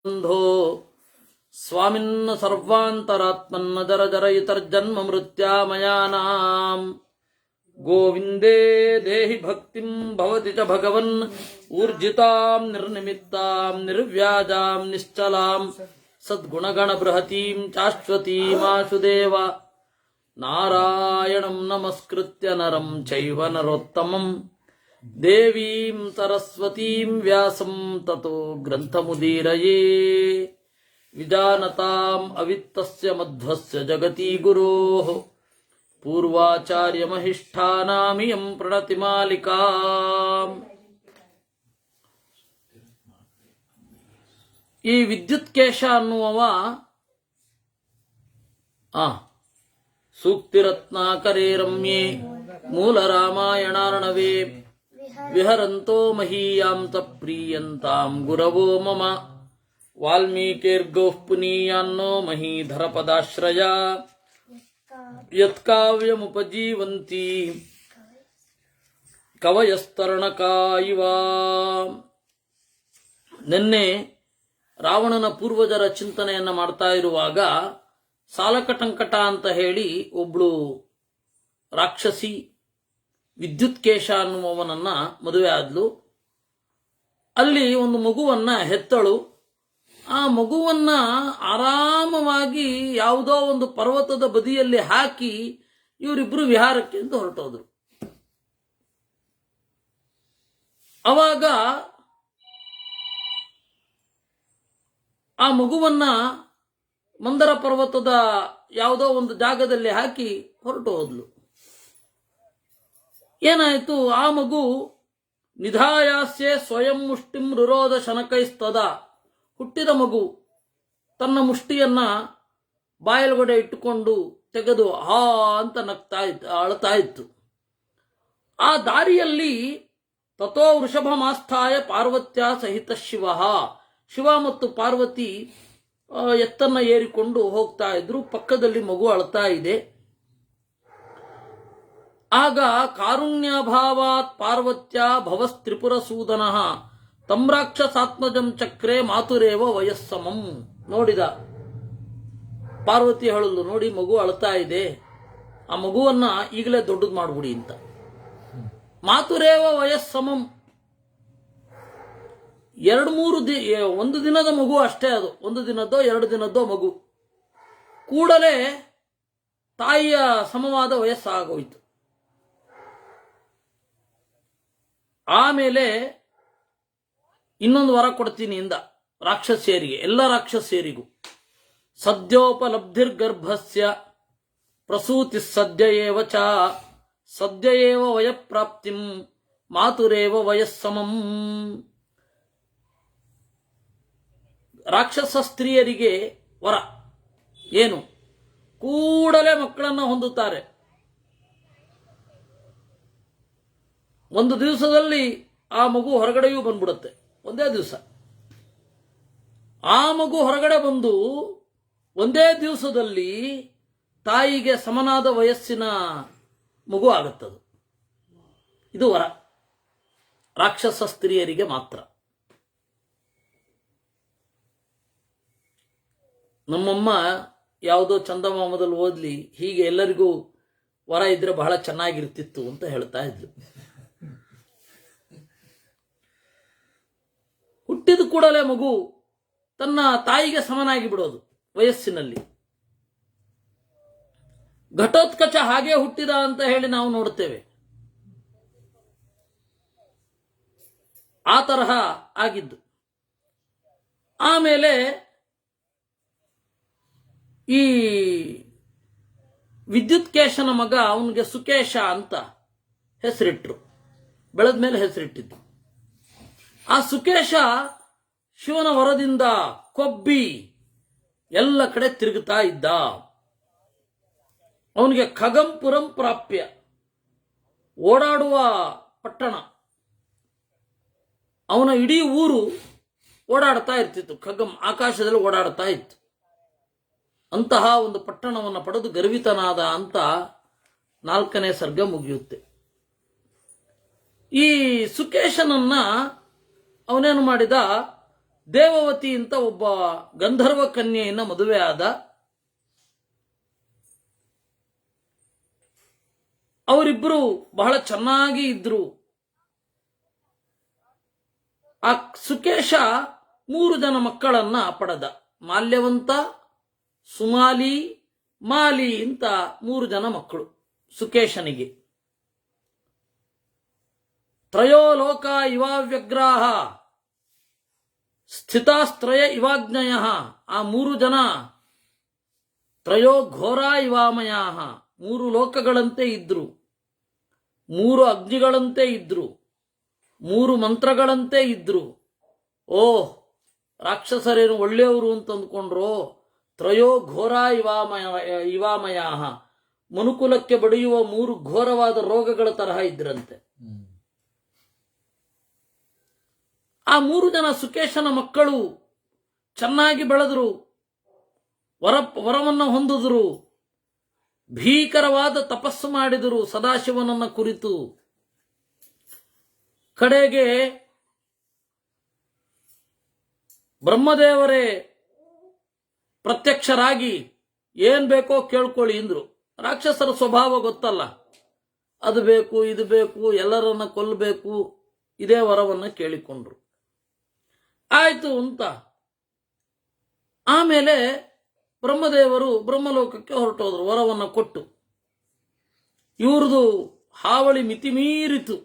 ಬಂಧೋ ಸ್ವಾಮಿನ್ನ ಸರ್ವಾಂತರಾತ್ಮನ್ನ ಜರ ಜರ ಇತರ್ಜನ್ಮ ಮೃತ್ಯಾಮಯಾನಾಂ ಗೋವಿಂದೇ ದೇಹಿ ಭಕ್ತಿಂ ಭವತಿ ಚ ಭಗವನ್ ಊರ್ಜಿತಾಂ ನಿರ್ನಿಮಿತ್ತಾಂ ನಿರ್ವ್ಯಾಜಾಂ ನಿಶ್ಚಲಾಂ ಸದ್ಗುಣಗಣ ಬೃಹತೀಂ ಶಾಶ್ವತೀಮಾಶುದೇವ ನಾರಾಯಣಂ ನಮಸ್ಕೃತ್ಯ ನರಂ ಚೈವ ನರೋತ್ತಮಂ ದೇವೀಂ ಸರಸ್ವತೀಂ ವ್ಯಾಸಂ ತತೋ ಗ್ರಂಥಮುದೀರಯೇ ವಿಜಾನತಾಂ ಅವಿತ್ತಸ್ಯ ಮಧ್ವಸ್ಯ ಜಗತಿ ಗುರೋಃ ಪೂರ್ವಾಚಾರ್ಯಮಹಿಷ್ಠಾನಾಮಿಯಂ ಪ್ರಣತಿಮಾಲಿಕಾಂ. ಈ ವಿದ್ಯುತ್ಕೇಶ ಅನ್ನುವವ ಸೂಕ್ತಿರತ್ನಾಕರೇ ರಮ್ಯೆ ಮೂಲ ರಾಮಾಯಣಾರ್ಣವೇ ವಿಹರಂತೋ ಮಹೀಯಾಂತ ಪ್ರೀಯಂತಾಂ ಗುರವೋ ಮಮ ವಾಲ್ಮೀಕಿರ್ಗೌಃ ಪುನೀಯಾನ್ನೋ ಮಹೀಧರ ಪದಾಶ್ರಯ ಯತ್ಕಾವ್ಯಮುಪಜೀವಂತಿ ಕವಯಸ್ತರಣಕಾ ಇವ. ನಿನ್ನೆ ರಾವಣನ ಪೂರ್ವಜರ ಚಿಂತನೆಯನ್ನ ಮಾಡ್ತಾ ಇರುವಾಗ ಸಾಲಕಟಂಕಟ ಅಂತ ಹೇಳಿ ಒಬ್ಳು ರಾಕ್ಷಸಿ ವಿದ್ಯುತ್ಕೇಶ ಅನ್ನುವವನನ್ನ ಮದುವೆ ಆದ್ಲು. ಅಲ್ಲಿ ಒಂದು ಮಗುವನ್ನ ಹೆತ್ತಳು. ಆ ಮಗುವನ್ನ ಆರಾಮವಾಗಿ ಯಾವುದೋ ಒಂದು ಪರ್ವತದ ಬದಿಯಲ್ಲಿ ಹಾಕಿ ಇವರಿಬ್ರು ವಿಹಾರಕ್ಕೆ ಅಂತ ಹೊರಟೋದ್ರು. ಅವಾಗ ಆ ಮಗುವನ್ನ ಮಂದರ ಪರ್ವತದ ಯಾವುದೋ ಒಂದು ಜಾಗದಲ್ಲಿ ಹಾಕಿ ಹೊರಟು ಹೋದ್ಲು. ಏನಾಯಿತು, ಆ ಮಗು ನಿಧಾಯಾಸ್ಯೆ ಸ್ವಯಂ ಮುಷ್ಟಿಂ ರುರೋಧ ಶನಕೈಸ್ತದ, ಹುಟ್ಟಿದ ಮಗು ತನ್ನ ಮುಷ್ಟಿಯನ್ನ ಬಾಯಲ್ಗಡೆ ಇಟ್ಟುಕೊಂಡು ತೆಗೆದು ಹಾ ಅಂತ ಅಳ್ತಾ ಇತ್ತು. ಆ ದಾರಿಯಲ್ಲಿ ತಥೋ ವೃಷಭಮಾಸ್ಥಾಯ ಪಾರ್ವತ್ಯ ಸಹಿತ ಶಿವ ಮತ್ತು ಪಾರ್ವತಿ ಎತ್ತನ್ನ ಏರಿಕೊಂಡು ಹೋಗ್ತಾ ಇದ್ರು. ಪಕ್ಕದಲ್ಲಿ ಮಗು ಅಳ್ತಾ ಇದೆ. ಆಗ ಕಾರುಣ್ಯಭಾವಾತ್ ಪಾರ್ವತ್ಯ ಭವಸ್ತ್ರಿಪುರ ಸೂದನ ತಂ ರಾಕ್ಷಸಾತ್ಮಜಂ ಚಕ್ರೆ ಮಾತುರೇವ ವಯಸ್ಸಮಂ. ನೋಡಿದ ಪಾರ್ವತಿ ಹೇಳಲು, ನೋಡಿ ಮಗು ಅಳ್ತಾ ಇದೆ, ಆ ಮಗುವನ್ನ ಈಗಲೇ ದೊಡ್ಡದು ಮಾಡ್ಬಿಡಿ ಅಂತ. ಮಾತುರೇವ ವಯಸ್ಸಮಂ, ಒಂದು ದಿನದ ಮಗು ಅಷ್ಟೇ, ಅದು ಒಂದು ದಿನದ್ದೋ ಎರಡು ದಿನದ್ದೋ ಮಗು. ಕೂಡಲೇ ತಾಯಿಯ ಸಮವಾದ ವಯಸ್ಸಾಗೋಯ್ತು. ಆಮೇಲೆ ಇನ್ನೊಂದು ವರ ಕೊಡ್ತೀನಿ ಇಂದ ರಾಕ್ಷಸಿಯರಿಗೆ, ಎಲ್ಲ ರಾಕ್ಷಸಿಯರಿಗೂ. ಸದ್ಯೋಪಲಬ್ಧಿರ್ಗರ್ಭಸ್ಯ ಪ್ರಸೂತಿ ಸದ್ಯ ಏವ ಚ ಸದ್ಯ ಏವ ವಯಪ್ರಾಪ್ತಿಂ ಮಾತುರೇವ ವಯಸ್ಸಮಂ. ರಾಕ್ಷಸ ಸ್ತ್ರೀಯರಿಗೆ ವರ ಏನು, ಕೂಡಲೇ ಮಕ್ಕಳನ್ನು ಹೊಂದುತ್ತಾರೆ. ಒಂದು ದಿವಸದಲ್ಲಿ ಆ ಮಗು ಹೊರಗಡೆಯೂ ಬಂದ್ಬಿಡುತ್ತೆ, ಒಂದೇ ದಿವಸ. ಆ ಮಗು ಹೊರಗಡೆ ಬಂದು ಒಂದೇ ದಿವಸದಲ್ಲಿ ತಾಯಿಗೆ ಸಮನಾದ ವಯಸ್ಸಿನ ಮಗು ಆಗುತ್ತದು. ಇದು ವರ ರಾಕ್ಷಸ ಸ್ತ್ರೀಯರಿಗೆ ಮಾತ್ರ. ನಮ್ಮಮ್ಮ ಯಾವುದೋ ಚಂದಮಾಮದಲ್ಲಿ ಓದ್ಲಿ, ಹೀಗೆ ಎಲ್ಲರಿಗೂ ವರ ಇದ್ರೆ ಬಹಳ ಚೆನ್ನಾಗಿರ್ತಿತ್ತು ಅಂತ ಹೇಳ್ತಾ ಇದ್ಲು. ಹುಟ್ಟಿದ ಕೂಡಲೇ ಮಗು ತನ್ನ ತಾಯಿಗೆ ಸಮನಾಗಿ ಬಿಡೋದು ವಯಸ್ಸಿನಲ್ಲಿ. ಘಟೋತ್ಕಚ ಹಾಗೆ ಹುಟ್ಟಿದ ಅಂತ ಹೇಳಿ ನಾವು ನೋಡುತ್ತೇವೆ. ಆ ತರಹ ಆಗಿದ್ದು. ಆಮೇಲೆ ಈ ವಿದ್ಯುತ್ಕೇಶನ ಮಗ, ಅವನಿಗೆ ಸುಕೇಶ ಅಂತ ಹೆಸರಿಟ್ರು. ಬೆಳೆದ ಮೇಲೆ ಹೆಸರಿಟ್ಟಿದ್ದು. ಆ ಸುಕೇಶ ಶಿವನ ವರದಿಂದ ಕೊಬ್ಬಿ ಎಲ್ಲ ಕಡೆ ತಿರುಗುತ್ತಾ ಇದ್ದ. ಅವನಿಗೆ ಖಗಂಪುರಂ ಪ್ರಾಪ್ಯ, ಓಡಾಡುವ ಪಟ್ಟಣ, ಅವನ ಇಡೀ ಊರು ಓಡಾಡ್ತಾ ಇರ್ತಿತ್ತು. ಖಗಂ ಆಕಾಶದಲ್ಲಿ ಓಡಾಡ್ತಾ ಇತ್ತು. ಅಂತಹ ಒಂದು ಪಟ್ಟಣವನ್ನು ಪಡೆದು ಗರ್ವಿತನಾದ ಅಂತ 4ನೇ ಸರ್ಗ ಮುಗಿಯುತ್ತೆ. ಈ ಸುಕೇಶನನ್ನ ಅವನೇನು ಮಾಡಿದ, ದೇವವತಿ ಅಂತ ಒಬ್ಬ ಗಂಧರ್ವ ಕನ್ಯೆಯನ್ನ ಮದುವೆ ಆದ. ಅವರಿಬ್ಬರು ಬಹಳ ಚೆನ್ನಾಗಿ ಇದ್ರು. ಆ ಸುಕೇಶ 3 ಜನ ಮಕ್ಕಳನ್ನ ಪಡೆದ. ಮಾಲ್ಯವಂತ, ಸುಮಾಲಿ, ಮಾಲಿ ಅಂತ 3 ಜನ ಮಕ್ಕಳು ಸುಕೇಶನಿಗೆ. ತ್ರಯೋ ಲೋಕ ಇವಾವ್ಯಗ್ರಾಹ ಸ್ಥಿತಾಸ್ತ್ರಯ ಇವಾಜ್ಞಯ. ಆ 3 ಜನ ತ್ರಯೋ ಘೋರ ಇವಾಮಯ, 3 ಲೋಕಗಳಂತೆ ಇದ್ರು, 3 ಅಗ್ನಿಗಳಂತೆ ಇದ್ರು, 3 ಮಂತ್ರಗಳಂತೆ ಇದ್ರು. ಓಹ್, ರಾಕ್ಷಸರೇನು ಒಳ್ಳೆಯವರು ಅಂತ ಅಂದ್ಕೊಂಡ್ರು. ತ್ರಯೋ ಘೋರ ಇವಾಮಯ, ಮನುಕುಲಕ್ಕೆ ಬಡಿಯುವ 3 ಘೋರವಾದ ರೋಗಗಳ ತರಹ ಇದ್ರಂತೆ. ಆ 3 ಜನ ಸುಕೇಶನ ಮಕ್ಕಳು ಚೆನ್ನಾಗಿ ಬೆಳೆದರು, ವರವನ್ನು ಹೊಂದಿದ್ರು, ಭೀಕರವಾದ ತಪಸ್ಸು ಮಾಡಿದರು ಸದಾಶಿವನನ್ನ ಕುರಿತು. ಕಡೆಗೆ ಬ್ರಹ್ಮದೇವರೇ ಪ್ರತ್ಯಕ್ಷರಾಗಿ ಏನ್ ಬೇಕೋ ಕೇಳ್ಕೊಳ್ಳಿ ಅಂದ್ರು. ರಾಕ್ಷಸರ ಸ್ವಭಾವ ಗೊತ್ತಲ್ಲ, ಅದು ಬೇಕು ಇದು ಬೇಕು, ಎಲ್ಲರನ್ನ ಕೊಲ್ಲಬೇಕು, ಇದೇ ವರವನ್ನ ಕೇಳಿಕೊಂಡ್ರು. ಆಯ್ತು ಅಂತ ಆಮೇಲೆ ಬ್ರಹ್ಮದೇವರು ಬ್ರಹ್ಮಲೋಕಕ್ಕೆ ಹೊರಟೋದ್ರು ವರವನ್ನು ಕೊಟ್ಟು. ಇವ್ರದು ಹಾವಳಿ ಮಿತಿಮೀರಿತು.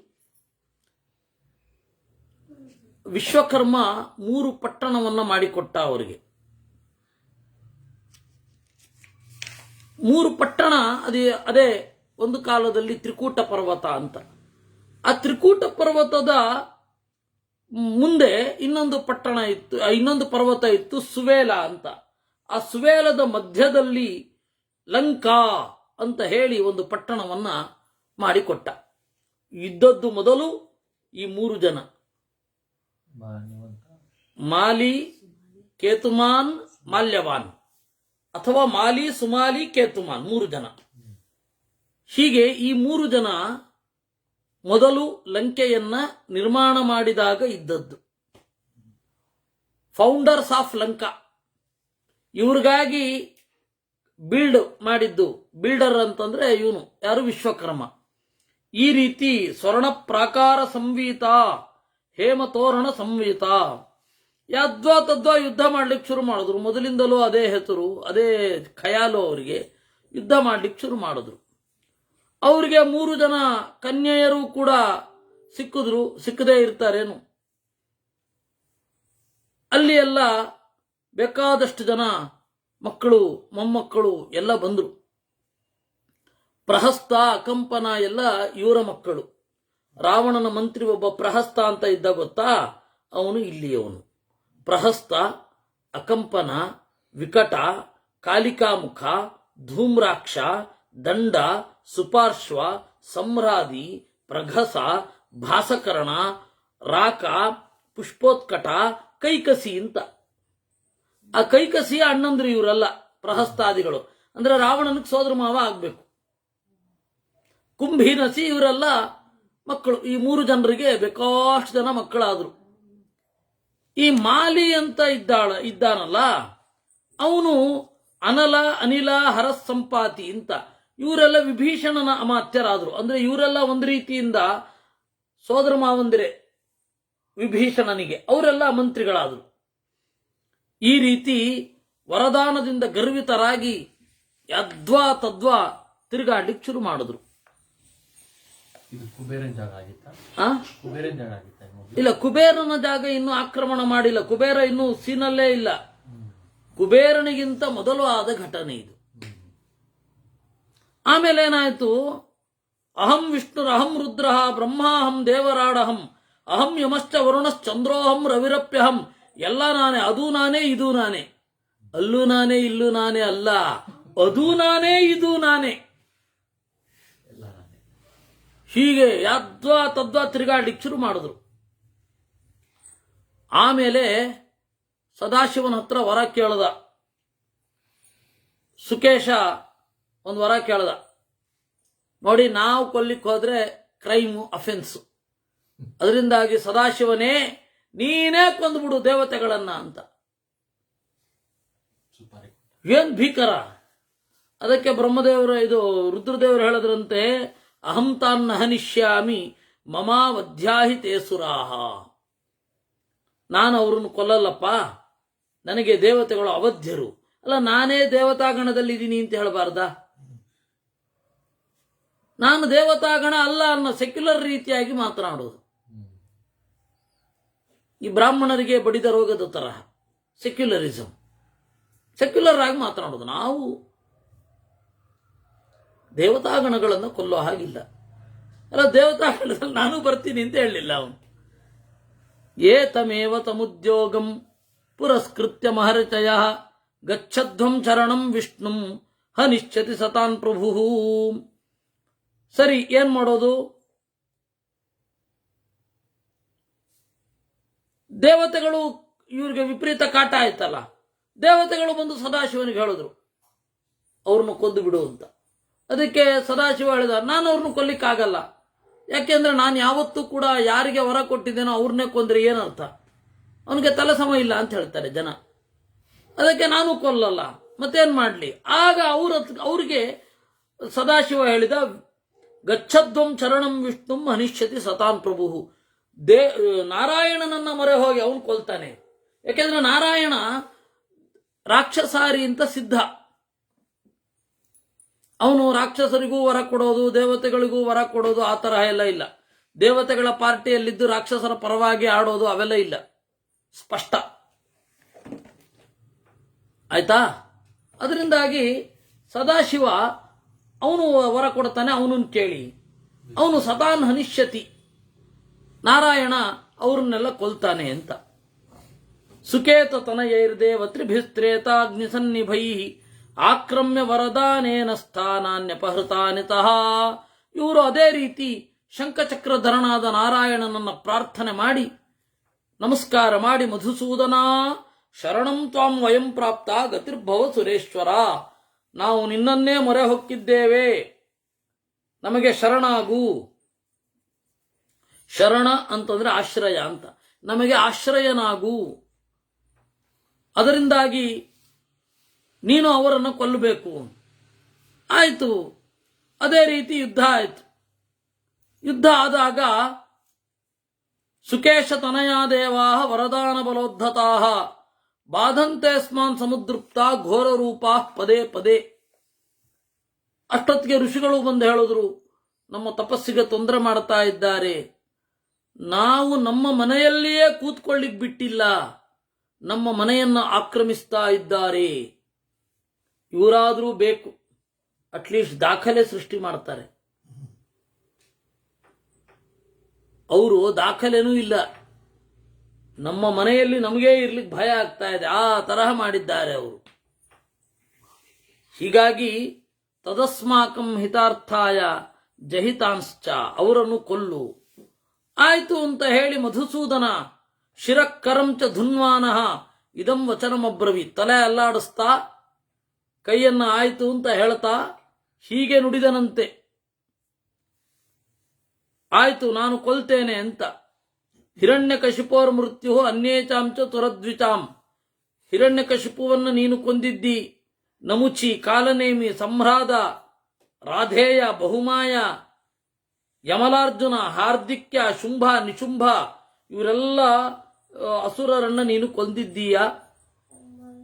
ವಿಶ್ವಕರ್ಮ 3 ಪಟ್ಟಣವನ್ನ ಮಾಡಿಕೊಟ್ಟ ಅವರಿಗೆ. 3 ಪಟ್ಟಣ ಅದೇ ಒಂದು ಕಾಲದಲ್ಲಿ ತ್ರಿಕೂಟ ಪರ್ವತ ಅಂತ. ಆ ತ್ರಿಕೂಟ ಪರ್ವತದ ಮುಂದೆ ಇನ್ನೊಂದು ಪಟ್ಟಣ ಇತ್ತು, ಇನ್ನೊಂದು ಪರ್ವತ ಇತ್ತು, ಸುವೇಲ ಅಂತ. ಆ ಸುವೇಲದ ಮಧ್ಯದಲ್ಲಿ ಲಂಕಾ ಅಂತ ಹೇಳಿ ಒಂದು ಪಟ್ಟಣವನ್ನ ಮಾಡಿಕೊಟ್ಟ. ಇದ್ದದ್ದು ಮೊದಲು ಈ 3 ಜನ, ಮಾಲಿ, ಕೇತುಮಾನ್, ಮಾಲ್ಯವಾನ್, ಅಥವಾ ಮಾಲಿ, ಸುಮಾಲಿ, ಕೇತುಮಾನ್, 3 ಜನ. ಹೀಗೆ ಈ 3 ಜನ ಮೊದಲು ಲಂಕೆಯನ್ನ ನಿರ್ಮಾಣ ಮಾಡಿದಾಗ ಇದ್ದದ್ದು, ಫೌಂಡರ್ಸ್ ಆಫ್ ಲಂಕಾ. ಇವ್ರಿಗಾಗಿ ಬಿಲ್ಡ್ ಮಾಡಿದ್ದು, ಬಿಲ್ಡರ್ ಅಂತಂದ್ರೆ ಇವನು ಯಾರು, ವಿಶ್ವಕರ್ಮ. ಈ ರೀತಿ ಸ್ವರ್ಣ ಪ್ರಾಕಾರ ಸಂವೀತ, ಹೇಮತೋರಣ ಸಂವೀತ, ಯದ್ವಾ ತದ್ವಾ ಯುದ್ಧ ಮಾಡ್ಲಿಕ್ಕೆ ಶುರು ಮಾಡಿದ್ರು. ಮೊದಲಿಂದಲೂ ಅದೇ ಹೆಸರು, ಅದೇ ಖಯಾಲು ಅವರಿಗೆ. ಯುದ್ಧ ಮಾಡ್ಲಿಕ್ಕೆ ಶುರು ಮಾಡಿದ್ರು. ಅವರಿಗೆ 3 ಜನ ಕನ್ಯೆಯರು ಕೂಡ ಸಿಕ್ಕಿದ್ರು, ಸಿಕ್ಕದೇ ಇರ್ತಾರೇನು. ಅಲ್ಲಿ ಎಲ್ಲ ಬೇಕಾದಷ್ಟು ಜನ ಮಕ್ಕಳು, ಮೊಮ್ಮಕ್ಕಳು ಎಲ್ಲ ಬಂದರು. ಪ್ರಹಸ್ತ, ಅಕಂಪನ ಎಲ್ಲ ಇವರ ಮಕ್ಕಳು. ರಾವಣನ ಮಂತ್ರಿ ಒಬ್ಬ ಪ್ರಹಸ್ತ ಅಂತ ಇದ್ದ ಗೊತ್ತಾ, ಅವನು ಇಲ್ಲಿಯವನು. ಪ್ರಹಸ್ತ, ಅಕಂಪನ, ವಿಕಟ, ಕಾಲಿಕಾಮುಖ, ಧೂಮ್ರಾಕ್ಷ, ದಂಡ, ಸುಪಾರ್ಶ್ವ, ಸಮ್ರಾದಿ, ಪ್ರಘಸ, ಭಾಸಕರಣ, ರಾಕ, ಪುಷ್ಪೋತ್ಕಟ, ಕೈಕಸಿ ಅಂತ. ಆ ಕೈಕಸಿಯ ಅಣ್ಣಂದ್ರು ಇವರಲ್ಲ, ಪ್ರಹಸ್ತಾದಿಗಳು. ಅಂದ್ರೆ ರಾವಣನಿಗೆ ಸೋದರ ಮಾವ ಆಗ್ಬೇಕು. ಕುಂಭಿನಸಿ ಇವರೆಲ್ಲ ಮಕ್ಕಳು. ಈ 3 ಜನರಿಗೆ ಬೇಕಾಷ್ಟು ಜನ ಮಕ್ಕಳಾದ್ರು. ಈ ಮಾಲಿ ಅಂತ ಇದ್ದಾನಲ್ಲ, ಅವನು ಅನಲ, ಅನಿಲ, ಹರಸ್ ಸಂಪಾತಿ ಅಂತ. ಇವರೆಲ್ಲ ವಿಭೀಷಣನ ಅಮಾತ್ಯರಾದ್ರು. ಅಂದ್ರೆ ಇವರೆಲ್ಲ ಒಂದು ರೀತಿಯಿಂದ ಸೋದರ ಮಾವಂದಿರೆ ವಿಭೀಷಣನಿಗೆ. ಅವರೆಲ್ಲ ಮಂತ್ರಿಗಳಾದ್ರು. ಈ ರೀತಿ ವರದಾನದಿಂದ ಗರ್ವಿತರಾಗಿ ಯದ್ವಾ ತದ್ವಾ ತಿರುಗಾಡ್ಲಿಕ್ಕೆ ಶುರು ಮಾಡಿದ್ರು. ಇಲ್ಲ, ಕುಬೇರನ ಜಾಗ ಇನ್ನೂ ಆಕ್ರಮಣ ಮಾಡಿಲ್ಲ. ಕುಬೇರ ಇನ್ನೂ ಸೀನಲ್ಲೇ ಇಲ್ಲ. ಕುಬೇರನಿಗಿಂತ ಮೊದಲು ಆದ ಘಟನೆ ಇದು. ಆಮೇಲೆ ಏನಾಯ್ತು, ಅಹಂ ವಿಷ್ಣುರಹಂ ರುದ್ರ ಬ್ರಹ್ಮಾಹಂ ದೇವರಾಡಹಂ ಅಹಂ ಯಮಶ್ಚ ವರುಣಶ್ಚಂದ್ರೋಹಂ ರವಿರಪ್ಯಹಂ. ಎಲ್ಲ ನಾನೇ, ಅದೂ ನಾನೇ ಇದೂ ನಾನೇ. ಅಲ್ಲೂ ನಾನೇ ಇಲ್ಲೂ ನಾನೇ ಅಲ್ಲ, ಅದೂ ನಾನೇ ಇದೂ ನಾನೇ. ಹೀಗೆ ಯದ್ವಾ ತದ್ವಾ ತಿರುಗಾಡ್ಲಿಕ್ಕೆ ಶುರು ಮಾಡಿದ್ರು. ಆಮೇಲೆ ಸದಾಶಿವನ ಹತ್ರ ವರ ಕೇಳ್ದ. ಸುಕೇಶ ಒಂದು ವರ ಕೇಳ್ದ. ನೋಡಿ, ನಾವು ಕೊಲ್ಲಿಕ್ಕೆ ಹೋದ್ರೆ ಕ್ರೈಮು, ಅಫೆನ್ಸ್. ಅದರಿಂದಾಗಿ ಸದಾಶಿವನೇ ನೀನೇ ಕೊಂದುಬಿಡು ದೇವತೆಗಳನ್ನ ಅಂತ. ಏನ್ ಭೀಕರ! ಅದಕ್ಕೆ ಬ್ರಹ್ಮದೇವರು ರುದ್ರದೇವರು ಹೇಳದ್ರಂತೆ, ಅಹಂ ತಾನ್ನ ಹನಿಷ್ಯಾಮಿ ಮಮಾವಧ್ಯಾಹಿ ತೇಸುರಾಹ. ನಾನು ಅವ್ರನ್ನು ಕೊಲ್ಲಲ್ಲಪ್ಪ, ನನಗೆ ದೇವತೆಗಳು ಅವಧ್ಯರು. ಅಲ್ಲ, ನಾನೇ ದೇವತಾಗಣದಲ್ಲಿದ್ದೀನಿ ಅಂತ ಹೇಳಬಾರ್ದ? ನಾನು ದೇವತಾಗಣ ಅಲ್ಲ ಅನ್ನೋ ಸೆಕ್ಯುಲರ್ ರೀತಿಯಾಗಿ ಮಾತನಾಡೋದು. ಈ ಬ್ರಾಹ್ಮಣರಿಗೆ ಬಡಿದ ರೋಗದ ತರಹ ಸೆಕ್ಯುಲರಿಸಂ, ಸೆಕ್ಯುಲರ್ ಆಗಿ ಮಾತನಾಡೋದು. ನಾವು ದೇವತಾಗಣಗಳನ್ನು ಕೊಲ್ಲೋ ಹಾಗಿಲ್ಲ. ಅಲ್ಲ, ದೇವತಾಗಣದಲ್ಲಿ ನಾನು ಬರ್ತೀನಿ ಅಂತ ಹೇಳಲಿಲ್ಲ ಅವನು. ಏತಮೇವ ತಮುದ್ಯೋಗಂ ಪುರಸ್ಕೃತ್ಯ ಮಹರ್ಷಯ ಗಚ್ಚಧ್ವಂ ಶರಣಂ ವಿಷ್ಣುಂ ಹನಿಶ್ಚತಿ ಸತಾನ್ ಪ್ರಭು. ಸರಿ, ಏನ್ ಮಾಡೋದು? ದೇವತೆಗಳು ಇವ್ರಿಗೆ ವಿಪರೀತ ಕಾಟ ಆಯ್ತಲ್ಲ, ದೇವತೆಗಳು ಬಂದು ಸದಾಶಿವನಿಗೆ ಹೇಳಿದ್ರು ಅವ್ರನ್ನ ಕೊಂದು ಬಿಡು ಅಂತ. ಅದಕ್ಕೆ ಸದಾಶಿವ ಹೇಳಿದ, ನಾನು ಅವ್ರನ್ನ ಕೊಲ್ಲಿಕ್ಕಾಗಲ್ಲ. ಯಾಕೆಂದ್ರೆ ನಾನು ಯಾವತ್ತೂ ಕೂಡ ಯಾರಿಗೆ ವರ ಕೊಟ್ಟಿದ್ದೇನೋ ಅವ್ರನ್ನೇ ಕೊಂದ್ರೆ ಏನರ್ಥ? ಅವನಿಗೆ ತಲೆ ಸಮ ಇಲ್ಲ ಅಂತ ಹೇಳ್ತಾರೆ ಜನ. ಅದಕ್ಕೆ ನಾನು ಕೊಲ್ಲಲ್ಲ, ಮತ್ತೇನ್ ಮಾಡ್ಲಿ? ಆಗ ಅವ್ರಿಗೆ ಸದಾಶಿವ ಹೇಳಿದ, ಗಚ್ಚಧ್ವಂ ಶರಣಂ ವಿಷ್ಣುಂ ಹನಿಷ್ಯತಿ ಸತಾನ್ ಪ್ರಭು. ನಾರಾಯಣನನ್ನ ಮೊರೆ ಹೋಗಿ ಅವನು ಕೊಲ್ತಾನೆ. ಯಾಕೆಂದ್ರೆ ನಾರಾಯಣ ರಾಕ್ಷಸಾರಿ ಅಂತ ಸಿದ್ಧ. ಅವನು ರಾಕ್ಷಸರಿಗೂ ವರ ಕೊಡೋದು, ದೇವತೆಗಳಿಗೂ ವರ ಕೊಡೋದು, ಆ ತರಹ ಎಲ್ಲ ಇಲ್ಲ. ದೇವತೆಗಳ ಪಾರ್ಟಿಯಲ್ಲಿದ್ದು ರಾಕ್ಷಸರ ಪರವಾಗಿ ಆಡೋದು ಅವೆಲ್ಲ ಇಲ್ಲ. ಸ್ಪಷ್ಟ ಆಯ್ತಾ? ಅದರಿಂದಾಗಿ ಸದಾಶಿವ ಅವನು ವರ ಕೊಡ್ತಾನೆ, ಅವನನ್ನು ಕೇಳಿ. ಅವನು ಸತಾನ್ ಹನಿಷ್ಯತಿ, ನಾರಾಯಣ ಅವ್ರನ್ನೆಲ್ಲ ಕೊಲ್ತಾನೆ ಅಂತ. ಸುಕೇತ ತನಯೈರ್ದೇವ ತ್ರಿಭಿಸ್ತ್ರೇತಾಗ್ನಿಸನ್ನಿಭೈ ಆಕ್ರಮ್ಯ ವರದಾನೇನ ಸ್ಥಾನಾನ್ಯಪಹೃತಾನಿತಃ. ಇವರು ಅದೇ ರೀತಿ ಶಂಖಚಕ್ರಧರನಾದ ನಾರಾಯಣನನ್ನ ಪ್ರಾರ್ಥನೆ ಮಾಡಿ, ನಮಸ್ಕಾರ ಮಾಡಿ, ಮಧುಸೂದನ ಶರಣಂ ತ್ವಾಂ ವಯಂ ಪ್ರಾಪ್ತ ಗತಿರ್ಭವ ಸುರೇಶ್ವರ, ನಾವು ನಿನ್ನನ್ನೇ ಮೊರೆ ಹೊಕ್ಕಿದ್ದೇವೆ, ನಮಗೆ ಶರಣಾಗು. ಶರಣ ಅಂತಂದ್ರೆ ಆಶ್ರಯ ಅಂತ, ನಮಗೆ ಆಶ್ರಯನಾಗು. ಅದರಿಂದಾಗಿ ನೀನು ಅವರನ್ನು ಕೊಲ್ಲಬೇಕು. ಆಯಿತು. ಅದೇ ರೀತಿ ಯುದ್ಧ ಆಯಿತು. ಯುದ್ಧ ಆದಾಗ ಸುಕೇಶ ತನಯಾ ದೇವಾ ವರದಾನ ಬಲೋದ್ಧತಾ ಬಾಧಂತೆ ಸ್ಮಾನ್ ಸಮುದ್ರುಪ್ತ ಘೋರ ರೂಪಾ ಪದೇ ಪದೇ. ಅಷ್ಟೊತ್ತಿಗೆ ಋಷಿಗಳು ಬಂದು ಹೇಳಿದ್ರು, ನಮ್ಮ ತಪಸ್ಸಿಗೆ ತೊಂದರೆ ಮಾಡ್ತಾ ಇದ್ದಾರೆ, ನಾವು ನಮ್ಮ ಮನೆಯಲ್ಲಿಯೇ ಕೂತ್ಕೊಳ್ಳಿಕ್ ಬಿಟ್ಟಿಲ್ಲ, ನಮ್ಮ ಮನೆಯನ್ನು ಆಕ್ರಮಿಸ್ತಾ ಇದ್ದಾರೆ, ಇವರಾದರೂ ಬೇಕು, ಅಟ್ಲೀಸ್ಟ್ ದಾಖಲೆ ಸೃಷ್ಟಿ ಮಾಡ್ತಾರೆ. ಅವರು ದಾಖಲೆನೂ ಇಲ್ಲ, ನಮ್ಮ ಮನೆಯಲ್ಲಿ ನಮಗೇ ಇರ್ಲಿಕ್ಕೆ ಭಯ ಆಗ್ತಾ ಇದೆ, ಆ ತರಹ ಮಾಡಿದ್ದಾರೆ ಅವರು. ಹೀಗಾಗಿ ತದಸ್ಮಾಕಂ ಹಿತಾರ್ಥಾಯ ಜಹಿತಾಂಶ್ಚ, ಅವರನ್ನು ಕೊಲ್ಲು. ಆಯ್ತು ಅಂತ ಹೇಳಿ ಮಧುಸೂದನ ಶಿರಕ್ಕರಂಚ ಧುನ್ವಾನಃ ಇದಂ ವಚನಮಬ್ರವಿ, ತಲೆ ಅಲ್ಲಾಡಿಸ್ತಾ ಕೈಯನ್ನ ಆಯ್ತು ಅಂತ ಹೇಳ್ತಾ ಹೀಗೆ ನುಡಿದನಂತೆ, ಆಯ್ತು ನಾನು ಕೊಲ್ತೇನೆ ಅಂತ. ಹಿರಣ್ಯಕಶಿಪೋರ್ ಮೃತ್ಯು ಅನ್ಯೇಚಾಂಚ ತುರದ್ವಿಚಾಂ, ಹಿರಣ್ಯಕಶಿಪುವನ್ನು ನೀನು ಕೊಂದಿದ್ದಿ, ನಮುಚಿ, ಕಾಲನೇಮಿ, ಸಂಹ್ರಾದ, ರಾಧೇಯ, ಬಹುಮಾಯ, ಯಮಲಾರ್ಜುನ, ಹಾರ್ದಿಕ್ಯ, ಶುಂಭ, ನಿಶುಂಭ ಇವರೆಲ್ಲ ಅಸುರರನ್ನ ನೀನು ಕೊಂದಿದ್ದೀಯ,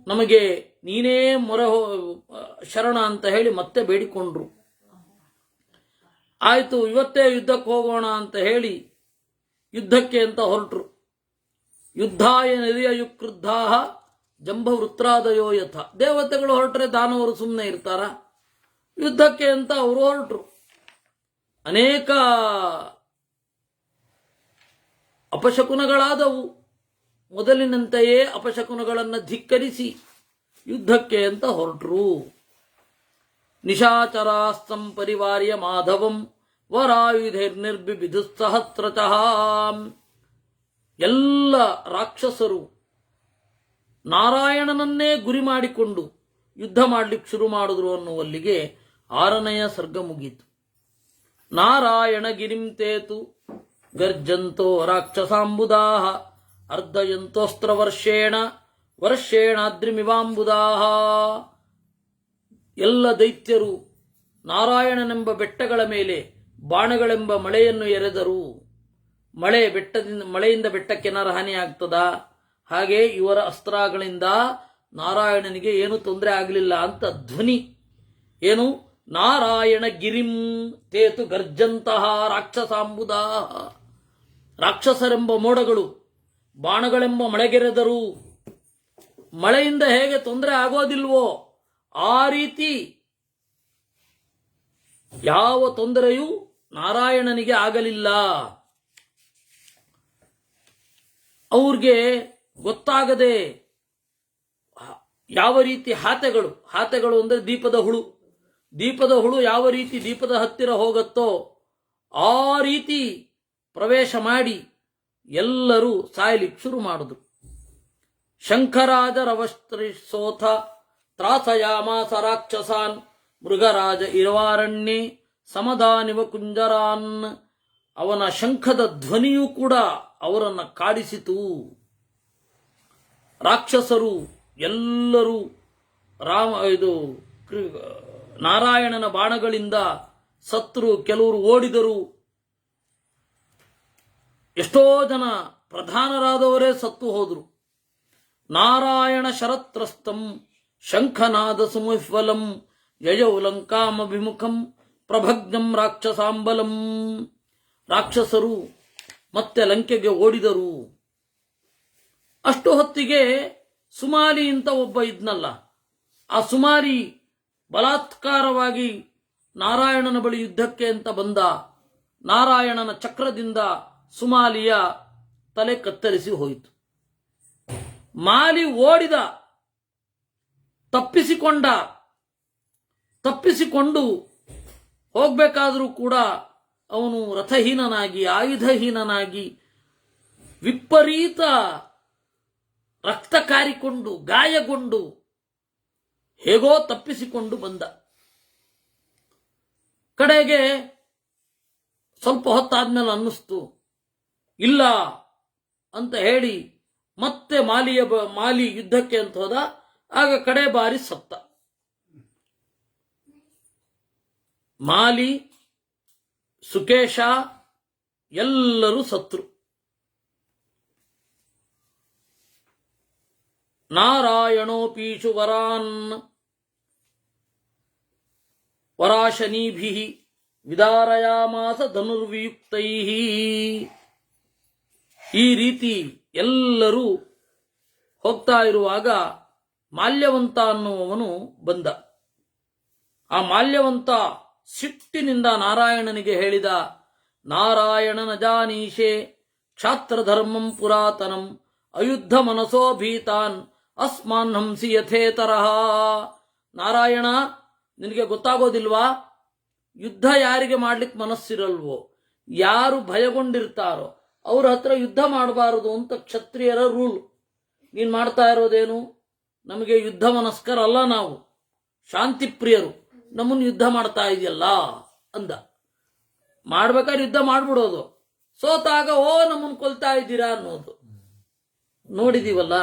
ನಮಗೆ ನೀನೇ ಮೊರೆ ಶರಣ ಅಂತ ಹೇಳಿ ಮತ್ತೆ ಬೇಡಿಕೊಂಡ್ರು. ಆಯ್ತು, ಇವತ್ತೇ ಯುದ್ಧಕ್ಕೆ ಹೋಗೋಣ ಅಂತ ಹೇಳಿ ಯುದ್ಧಕ್ಕೆ ಅಂತ ಹೊರಟರು. ಯುದ್ಧಾಯ ನಿರಿಯ ಯುಕ್ರುದ್ಧಾ ಜಂಬವೃತ್ರಾದಯೋ ಯಥ. ದೇವತೆಗಳು ಹೊರಟ್ರೆ ದಾನವರು ಸುಮ್ಮನೆ ಇರ್ತಾರ? ಯುದ್ಧಕ್ಕೆ ಅಂತ ಅವರು ಹೊರಟರು. ಅನೇಕ ಅಪಶಕುನಗಳಾದವು. ಮೊದಲಿನಂತೆಯೇ ಅಪಶಕುನಗಳನ್ನು ಧಿಕ್ಕರಿಸಿ ಯುದ್ಧಕ್ಕೆ ಅಂತ ಹೊರಟರು. ನಿಶಾಚರಾಸ್ತಂ ಪರಿವಾರ್ಯ ಮಾಧವಂ ವರಾಯುಧೈರ್ನಿರ್ಬಿಬಿಧುಸ್ಸಹಸ್ರಚಃ. ಎಲ್ಲ ರಾಕ್ಷಸರು ನಾರಾಯಣನನ್ನೇ ಗುರಿ ಮಾಡಿಕೊಂಡು ಯುದ್ಧ ಮಾಡಲಿಕ್ಕೆ ಶುರು ಮಾಡಿದ್ರು ಅನ್ನುವಲ್ಲಿಗೆ 6ನೆಯ ಸರ್ಗ ಮುಗೀತು. ನಾರಾಯಣ ಗಿರಿಂ ತೇತು ಗರ್ಜಂತೋ ರಾಕ್ಷಸಾಂಬುದಾಹ ಅರ್ಧಯಂತೋಸ್ತ್ರ ವರ್ಷೇಣ ವರ್ಷೇಣಾದ್ರಿಮಿವಾಂಬುದಾಹ. ಎಲ್ಲ ದೈತ್ಯರು ನಾರಾಯಣನೆಂಬ ಬೆಟ್ಟಗಳ ಮೇಲೆ ಬಾಣಗಳೆಂಬ ಮಳೆಯನ್ನು ಎರೆದರು. ಮಳೆಯಿಂದ ಬೆಟ್ಟಕ್ಕೆ ಏನಾರು ಹಾನಿ ಆಗ್ತದಾ? ಹಾಗೆ ಇವರ ಅಸ್ತ್ರಗಳಿಂದ ನಾರಾಯಣನಿಗೆ ಏನು ತೊಂದರೆ ಆಗಲಿಲ್ಲ ಅಂತ ಧ್ವನಿ. ಏನು? ನಾರಾಯಣ ಗಿರಿಂ ತೇತು ಗರ್ಜಂತಹ ರಾಕ್ಷಸಾಂಬುದಾ. ರಾಕ್ಷಸರೆಂಬ ಮೋಡಗಳು ಬಾಣಗಳೆಂಬ ಮಳೆಗೆರೆದರು. ಮಳೆಯಿಂದ ಹೇಗೆ ತೊಂದರೆ ಆಗೋದಿಲ್ವೋ ಆ ರೀತಿ ಯಾವ ತೊಂದರೆಯೂ ನಾರಾಯಣನಿಗೆ ಆಗಲಿಲ್ಲ. ಅವ್ರಿಗೆ ಗೊತ್ತಾಗದೆ ಯಾವ ರೀತಿ ಹಾತೆಗಳು ಅಂದರೆ ದೀಪದ ಹುಳು ಯಾವ ರೀತಿ ದೀಪದ ಹತ್ತಿರ ಹೋಗುತ್ತೋ ಆ ರೀತಿ ಪ್ರವೇಶ ಮಾಡಿ ಎಲ್ಲರೂ ಸಾಯಲಿಕ್ಕೆ ಶುರು ಮಾಡಿದ್ರು. ಶಂಖರಾಜ ರವಸ್ತ್ರಿಸೋಥ ತ್ರಾಸಯಾಮಾಸ ರಾಕ್ಷಸಾನ್ ಮೃಗರಾಜ ಇರವಾರಣ್ಯೆ ಸಮದಾನಿವ ಕುಂಜರಾನ್. ಅವನ ಶಂಖದ ಧ್ವನಿಯೂ ಕೂಡ ಅವರನ್ನು ಕಾಡಿಸಿತು. ರಾಕ್ಷಸರು ಎಲ್ಲರೂ ನಾರಾಯಣನ ಬಾಣಗಳಿಂದ ಸತ್ರು, ಕೆಲವರು ಓಡಿದರು. ಎಷ್ಟೋ ಜನ ಪ್ರಧಾನರಾದವರೇ ಸತ್ತು ಹೋದರು. ನಾರಾಯಣ ಶರತ್ರಸ್ತಂ ಶಂಖನಾದ ಸುಮುಹ್ವಲಂ ಯಯೌ ಲಂಕಾಮಭಿಮುಖಂ ಪ್ರಭಗ್ನಂ ರಾಕ್ಷಸಾಂಬಲಂ. ರಾಕ್ಷಸರು ಮತ್ತೆ ಲಂಕೆಗೆ ಓಡಿದರು. ಅಷ್ಟು ಹೊತ್ತಿಗೆ ಸುಮಾಲಿ ಅಂತ ಒಬ್ಬ ಇದ್ನಲ್ಲ, ಆ ಸುಮಾರಿ ಬಲಾತ್ಕಾರವಾಗಿ ನಾರಾಯಣನ ಬಳಿ ಯುದ್ಧಕ್ಕೆ ಅಂತ ಬಂದ. ನಾರಾಯಣನ ಚಕ್ರದಿಂದ ಸುಮಾಲಿಯ ತಲೆ ಕತ್ತರಿಸಿ ಹೋಯಿತು. ಮಾಲಿ ಓಡಿದ, ತಪ್ಪಿಸಿಕೊಂಡು ಹೋಗ್ಬೇಕಾದರೂ ಕೂಡ ಅವನು ರಥಹೀನನಾಗಿ ಆಯುಧಹೀನನಾಗಿ ವಿಪರೀತ ರಕ್ತ ಕಾರಿಕೊಂಡು ಗಾಯಗೊಂಡು ಹೇಗೋ ತಪ್ಪಿಸಿಕೊಂಡು ಬಂದ. ಕಡೆಗೆ ಸ್ವಲ್ಪ ಹೊತ್ತಾದ್ಮೇಲೆ ಅನ್ನಿಸ್ತು, ಇಲ್ಲ ಅಂತ ಹೇಳಿ ಮತ್ತೆ ಮಾಲಿ ಯುದ್ಧಕ್ಕೆ ಅಂತ ಹೋದ. ಆಗ ಕಡೆ ಬಾರಿ ಸತ್ತ. ಮಾಲಿ, ಸುಕೇಶ ಎಲ್ಲರೂ ಸತ್ರು. ನಾರಾಯಣೋಪೀಶು ವರಾಶನೀಭಿಃ ವಿದಾರಯಾಮಾಸ ಧನುರ್ವಿಯುಕ್ತೈಃ. ಈ ರೀತಿ ಎಲ್ಲರೂ ಹೋಗ್ತಾ ಇರುವಾಗ ಮಾಲ್ಯವಂತ ಅನ್ನುವವನು ಬಂದ. ಆ ಮಾಲ್ಯವಂತ ಸಿಟ್ಟಿನಿಂದ ನಾರಾಯಣನಿಗೆ ಹೇಳಿದ, ನಾರಾಯಣನ ಜಾನೀಶೆ ಕ್ಷಾತ್ರಧರ್ಮಂ ಪುರಾತನಂ ಅಯುದ್ಧ ಮನಸೋ ಭೀತಾನ್ ಅಸ್ಮಾನ್ ಹಂಸಿ ಯಥೇತರಹ. ನಾರಾಯಣ, ನಿನಗೆ ಗೊತ್ತಾಗೋದಿಲ್ವಾ? ಯುದ್ಧ ಯಾರಿಗೆ ಮಾಡ್ಲಿಕ್ಕೆ ಮನಸ್ಸಿರಲ್ವೋ, ಯಾರು ಭಯಗೊಂಡಿರ್ತಾರೋ ಅವ್ರ ಹತ್ರ ಯುದ್ಧ ಮಾಡಬಾರದು ಅಂತ ಕ್ಷತ್ರಿಯರ ರೂಲ್. ನೀನ್ ಮಾಡ್ತಾ ಇರೋದೇನು? ನಮಗೆ ಯುದ್ಧ ಮನಸ್ಕರಲ್ಲ, ನಾವು ಶಾಂತಿ ಪ್ರಿಯರು, ನಮ್ಮನ್ನು ಯುದ್ಧ ಮಾಡ್ತಾ ಇದೆಯಲ್ಲ ಅಂದ. ಮಾಡ್ಬೇಕಾದ್ರೆ ಯುದ್ಧ ಮಾಡ್ಬಿಡೋದು, ಸೋತಾಗ ನಮ್ಮನ್ನು ಕೊಲ್ತಾ ಇದ್ದೀರಾ ಅನ್ನೋದು. ನೋಡಿದೀವಲ್ಲ,